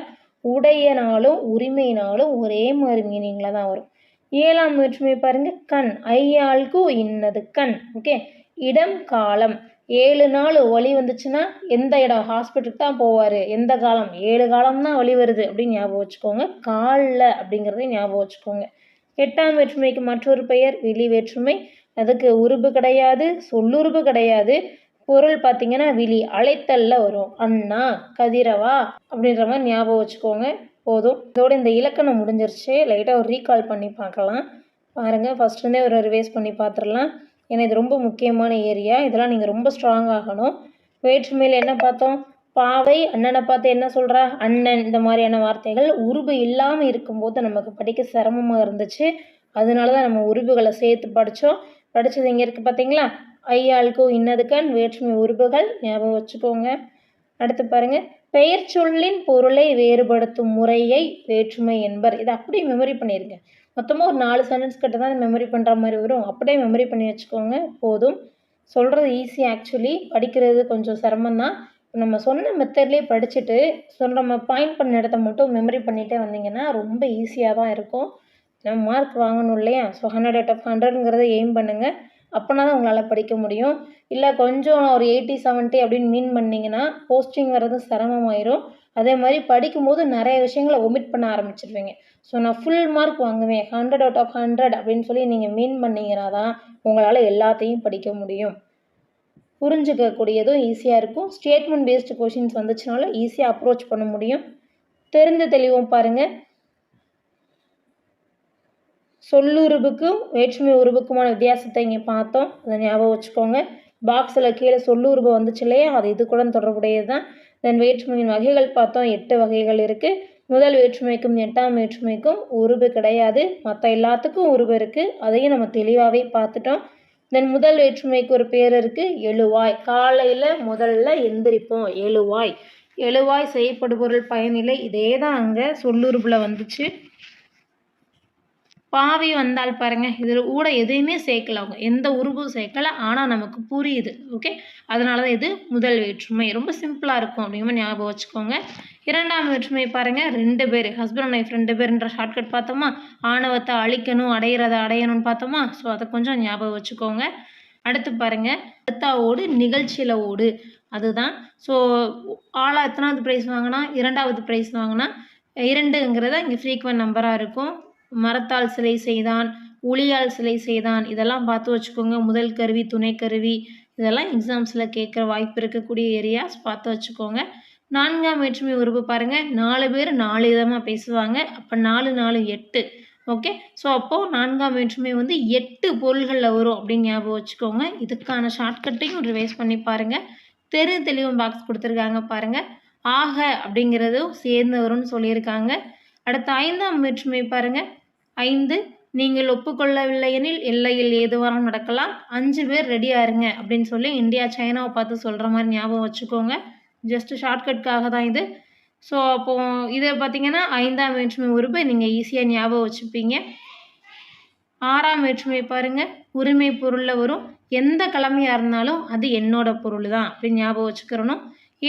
A: உடையனாலும் உரிமையினாலும் ஒரே மாதிரி மீனிங்கில் தான் வரும். 7ஆம் வேற்றுமை பாருங்கள், கண் ஐயாளுக்கு இன்னது கண். ஓகே. இடம் காலம், 7 நாள் வலி வந்துச்சுன்னா எந்த இடம், ஹாஸ்பிட்டலுக்கு தான் போவார், எந்த காலம், 7 காலம் தான் வலி வருது அப்படின்னு ஞாபகம் வச்சுக்கோங்க. காலில் அப்படிங்கிறதையும் ஞாபகம் வச்சுக்கோங்க. 8ஆம் வேற்றுமைக்கு மற்றொரு பெயர் விழி வேற்றுமை. அதுக்கு உருபு கிடையாது, சொல்லுருபு கிடையாது. பொருள் பார்த்தீங்கன்னா விழி, அழைத்தல்ல வரும். அண்ணா கதிரவா அப்படின்ற மாதிரி ஞாபகம் வச்சுக்கோங்க, போதும். இதோட இந்த இலக்கணம் முடிஞ்சிருச்சு. லைட்டாக ஒரு ரீகால் பண்ணி பார்க்கலாம். பாருங்கள், ஃபஸ்ட்டுருந்தே ஒரு ரிவைஸ் பண்ணி பார்த்துடலாம். ஏன்னா இது ரொம்ப முக்கியமான ஏரியா, இதெல்லாம் நீங்கள் ரொம்ப ஸ்ட்ராங் ஆகணும். வேற்றுமையில் என்ன பார்த்தோம், பாவை அண்ணனை பார்த்து என்ன சொல்கிறா, அண்ணன், இந்த மாதிரியான வார்த்தைகள் உருபு இல்லாமல் இருக்கும்போது நமக்கு படிக்க சிரமமாக இருந்துச்சு. அதனால தான் நம்ம உருபுகளை சேர்த்து படித்தது இங்கே இருக்குது பார்த்தீங்களா. ஐ ஆளுக்கு இன்னது கண் வேற்றுமை உருபுகள் ஞாபகம் வச்சுக்கோங்க. அடுத்து பாருங்கள், பெயர் சொல்லின் பொருளை வேறுபடுத்தும் முறையை வேற்றுமை என்பர். இதை அப்படியே மெமரி பண்ணிடுங்க. மொத்தமாக ஒரு 4 சென்டென்ஸ் கிட்ட தான் மெமரி பண்ணுற மாதிரி வரும். அப்படியே மெமரி பண்ணி வச்சுக்கோங்க போதும். சொல்கிறது ஈஸி, ஆக்சுவலி படிக்கிறது கொஞ்சம் சிரமம்தான். நம்ம சொன்ன மெத்தட்லேயே படிச்சுட்டு நம்ம பாயிண்ட் பண்ண இடத்த மட்டும் மெமரி பண்ணிகிட்டே வந்தீங்கன்னா ரொம்ப ஈஸியாக தான் இருக்கும். நம்ம மார்க் வாங்கணும் இல்லையா? ஸோ 100 out of 100ங்கிறத எய்ம் பண்ணுங்கள். அப்போனா தான் உங்களால் படிக்க முடியும். இல்லை கொஞ்சம் ஒரு 80 70 அப்படின்னு மீன் பண்ணிங்கன்னா போஸ்டிங் வர்றது சிரமமாயிரும். அதே மாதிரி படிக்கும்போது நிறைய விஷயங்களை ஒமிட் பண்ண ஆரம்பிச்சிடுவீங்க. ஸோ நான் ஃபுல் மார்க் வாங்குவேன் 100 out of 100 அப்படின்னு சொல்லி நீங்கள் மீன் பண்ணிங்கன்னா தான் உங்களால் எல்லாத்தையும் படிக்க முடியும். புரிஞ்சுக்கக்கூடியதும் ஈஸியாக இருக்கும். ஸ்டேட்மெண்ட் பேஸ்டு கொஷின்ஸ் வந்துச்சுனாலும் ஈஸியாக அப்ரோச் பண்ண முடியும். தெரிந்து தெளிவும் பாருங்கள். சொல்லுறுப்புக்கும் வேற்றுமை உருவுக்குமான வித்தியாசத்தை இங்கே பார்த்தோம். அதை ஞாபகம் வச்சுக்கோங்க. பாக்ஸில் கீழே சொல்லுறுப்பு வந்துச்சு இல்லையா? அது இது கூட தொடர்புடையது தான். தென் வேற்றுமையின் வகைகள் பார்த்தோம். 8 வகைகள் இருக்குது. முதல் வேற்றுமைக்கும் 8ஆம் வேற்றுமைக்கும் உருவு கிடையாது. மற்ற எல்லாத்துக்கும் உருவு இருக்குது. அதையும் நம்ம தெளிவாகவே பார்த்துட்டோம். தென் முதல் வேற்றுமைக்கு ஒரு பேர் இருக்குது, எழுவாய். காலையில் முதல்ல எந்திரிப்போம், எழுவாய். எழுவாய் செய்யப்படுபொருள் பயனில்லை. இதே தான் அங்கே சொல்லுறுப்பில் வந்துச்சு. பாவி வந்தால் பாருங்கள், இதில் கூட எதையுமே சேர்க்கல, அவங்க எந்த உருவும் சேர்க்கலை. ஆனால் நமக்கு புரியுது. ஓகே, அதனால தான் இது முதல் வேற்றுமை. ரொம்ப சிம்பிளாக இருக்கும் அப்படிங்கிற ஞாபகம் வச்சுக்கோங்க. இரண்டாம் வேற்றுமை பாருங்கள், 2 பேர், ஹஸ்பண்ட் அண்ட் ஒய்ஃப் 2 பேருன்ற ஷார்ட்கட் பார்த்தோமா? ஆணவத்தை அழிக்கணும், அடையிறதை அடையணும்னு பார்த்தோமா? ஸோ அதை கொஞ்சம் ஞாபகம் வச்சுக்கோங்க. அடுத்து பாருங்கள், அடுத்தா ஓடு நிகழ்ச்சியில் ஓடு, அதுதான். ஸோ ஆளா எத்தனாவது ப்ரைஸ் வாங்கினா? 2வது ப்ரைஸ் வாங்கினா 2ங்கிறத இங்கே ஃப்ரீக்வெண்ட் நம்பராக இருக்கும். மரத்தால் சிலை செய்தான், உளியால் சிலை செய்தான், இதெல்லாம் பார்த்து வச்சுக்கோங்க. முதல் கருவி, துணை கருவி, இதெல்லாம் எக்ஸாம்ஸில் கேட்குற வாய்ப்பு இருக்கக்கூடிய ஏரியாஸ் பார்த்து வச்சுக்கோங்க. 4ஆம் வேற்றுமை உருவு பாருங்கள், 4 பேர் 4 விதமாக பேசுவாங்க. அப்போ 4 4 8. ஓகே, ஸோ அப்போது 4ஆம் வேற்றுமை 8 பொருள்களில் வரும் அப்படின்னு ஞாபகம் வச்சுக்கோங்க. இதுக்கான ஷார்ட்கட்டையும் ரிவைஸ் பண்ணி பாருங்கள். தெளிவும் பாக்ஸ் கொடுத்துருக்காங்க பாருங்கள். ஆக அப்படிங்கிறதும் சேர்ந்து வரும்னு சொல்லியிருக்காங்க. அடுத்த 5ஆம் வேற்றுமை பாருங்கள், 5 நீங்கள் ஒப்புக்கொள்ளவில்லை எனில் எல்லையில் ஏதுவானும் நடக்கலாம். 5 பேர் ரெடியாக இருங்க அப்படின்னு சொல்லி இந்தியா சைனாவை பார்த்து சொல்கிற மாதிரி ஞாபகம் வச்சுக்கோங்க. ஜஸ்ட்டு ஷார்ட்கட்காக தான் இது. ஸோ அப்போது இதை பார்த்தீங்கன்னா 5ஆம் வேற்றுமை உருவு நீங்கள் ஈஸியாக ஞாபகம் வச்சுப்பீங்க. 6ஆம் வேற்றுமை பாருங்கள், உரிமை பொருளில் வரும். எந்த கிழமையாக இருந்தாலும் அது என்னோட பொருள் தான் அப்படின்னு ஞாபகம் வச்சுக்கிறணும்.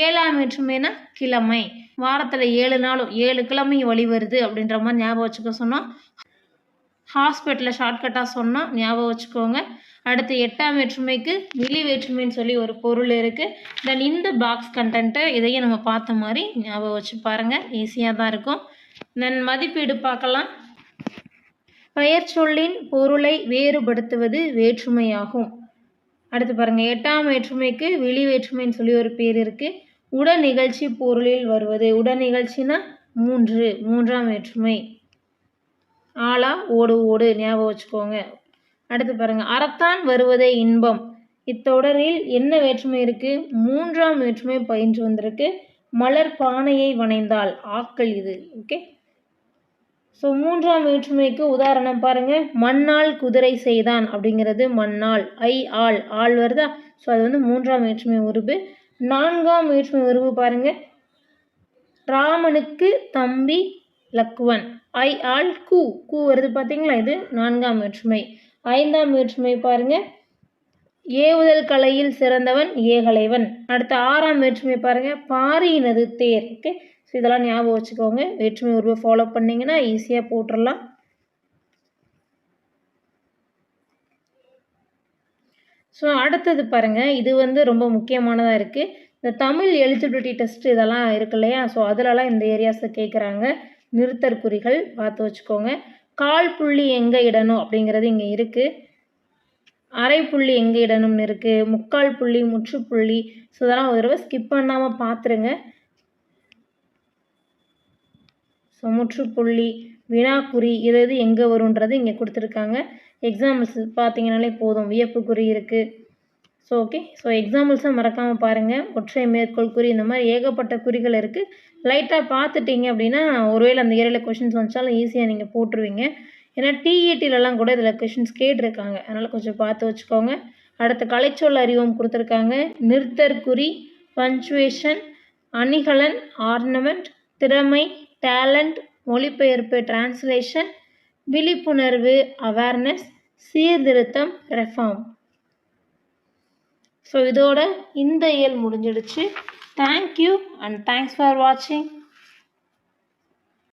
A: 7ஆம் வேற்றுமைனா கிழமை, வாரத்தில் 7 நாளும் 7 கிழமையும் வழி வருது அப்படின்ற மாதிரி ஞாபகம் வச்சுக்க சொன்னோம். ஹாஸ்பிட்டலில் ஷார்ட்கட்டாக சொன்னால் ஞாபகம் வச்சுக்கோங்க. அடுத்து 8ஆம் வேற்றுமைக்கு வெளி வேற்றுமைன்னு சொல்லி ஒரு பொருள் இருக்குது. தென் இந்த பாக்ஸ் கண்டென்ட்டு இதையும் நம்ம பார்த்த மாதிரி ஞாபகம் வச்சு பாருங்கள், ஈஸியாக தான் இருக்கும். தென் மதிப்பீடு பார்க்கலாம். பெயர் சொல்லின் பொருளை வேறுபடுத்துவது வேற்றுமையாகும். அடுத்து பாருங்கள், 8ஆம் வேற்றுமைக்கு வெளி வேற்றுமைன்னு சொல்லி ஒரு பேர் இருக்குது. உடன் நிகழ்ச்சி பொருளில் வருவது. உடன் நிகழ்ச்சினா 3ஆம் வேற்றுமை. ஆளா ஓடு ஓடு ஞாபகம் வச்சுக்கோங்க. அடுத்து பாருங்கள், அறத்தான் வருவதே இன்பம். இத்தொடரில் என்ன வேற்றுமை இருக்குது? 3ஆம் வேற்றுமை பயின்று வந்திருக்கு. மலர் பானையை வணைந்தால், ஆக்கள் இது. ஓகே, ஸோ 3ஆம் வேற்றுமைக்கு உதாரணம் பாருங்கள், மண்ணால் குதிரை செய்தான் அப்படிங்கிறது மண்ணால். ஆள் ஆள் வருதா? ஸோ அது 3ஆம் வேற்றுமை உருவு. 4ஆம் வேற்றுமை உருவு பாருங்கள், ராமனுக்கு தம்பி லக்குவன். ஆள் கூ வருது பார்த்தீங்களா? இது 4ஆம் வேற்றுமை. 5ஆம் வேற்றுமை பாருங்கள், ஏவுதல் கலையில் சிறந்தவன் ஏகலைவன். அடுத்த 6ஆம் வேற்றுமை பாருங்கள், பாரியினது தேர். ஓகே, ஸோ இதெல்லாம் ஞாபகம் வச்சுக்கோங்க. வேற்றுமை உருவை ஃபாலோ பண்ணிங்கன்னா ஈஸியாக போட்டுடலாம். ஸோ அடுத்தது பாருங்கள், இது ரொம்ப முக்கியமானதாக இருக்குது. இந்த தமிழ் எலிஜிபிலிட்டி டெஸ்ட் இதெல்லாம் இருக்கு இல்லையா? ஸோ அதிலலாம் இந்த ஏரியாஸை கேட்குறாங்க. நிறுத்தற்குறிகள் பார்த்து வச்சுக்கோங்க. கால் புள்ளி எங்கே இடணும் அப்படிங்கிறது இங்கே இருக்குது. அரை புள்ளி எங்கே இடணும்னு இருக்குது. முக்கால் புள்ளி, முற்றுப்புள்ளி. ஸோ இதெல்லாம் ஒரு தடவை ஸ்கிப் பண்ணாமல் பார்த்துருங்க. ஸோ முற்றுப்புள்ளி, வினாக்குறி இது எங்கே வரும்ன்றது இங்கே கொடுத்துருக்காங்க. எக்ஸாம்பிள்ஸ் பார்த்தீங்கன்னாலே போதும். வியப்புக்குறி இருக்குது. ஸோ ஓகே, ஸோ எக்ஸாம்பிள்ஸை மறக்காமல் பாருங்கள். ஒற்றை மேற்கோள் குறி, இந்த மாதிரி ஏகப்பட்ட குறிகள் இருக்குது. லைட்டாக பார்த்துட்டிங்க அப்படின்னா ஒருவேளை அந்த ஏரியாவில் கொஷின்ஸ் வந்துச்சாலும் ஈஸியாக நீங்கள் போட்டுருவீங்க. ஏன்னா டிஇடிலலாம் கூட இதில் கொஷின்ஸ் கேட்டிருக்காங்க. அதனால் கொஞ்சம் பார்த்து வச்சுக்கோங்க. அடுத்து கலைச்சொல் அறிவோம் கொடுத்துருக்காங்க. நிறுத்தற்குறி, பஞ்சுவேஷன், அணிகலன், ஆர்னமெண்ட், திறமை, டேலண்ட், மொழிபெயர்ப்பு, டிரான்ஸ்லேஷன், விழிப்புணர்வு, அவேர்னஸ், சீர்திருத்தம், ரெஃபார்ம். ஸோ இதோட இந்த இயல் முடிஞ்சிடுச்சு. தேங்க்யூ அண்ட் தேங்க்ஸ் ஃபார் வாட்சிங்.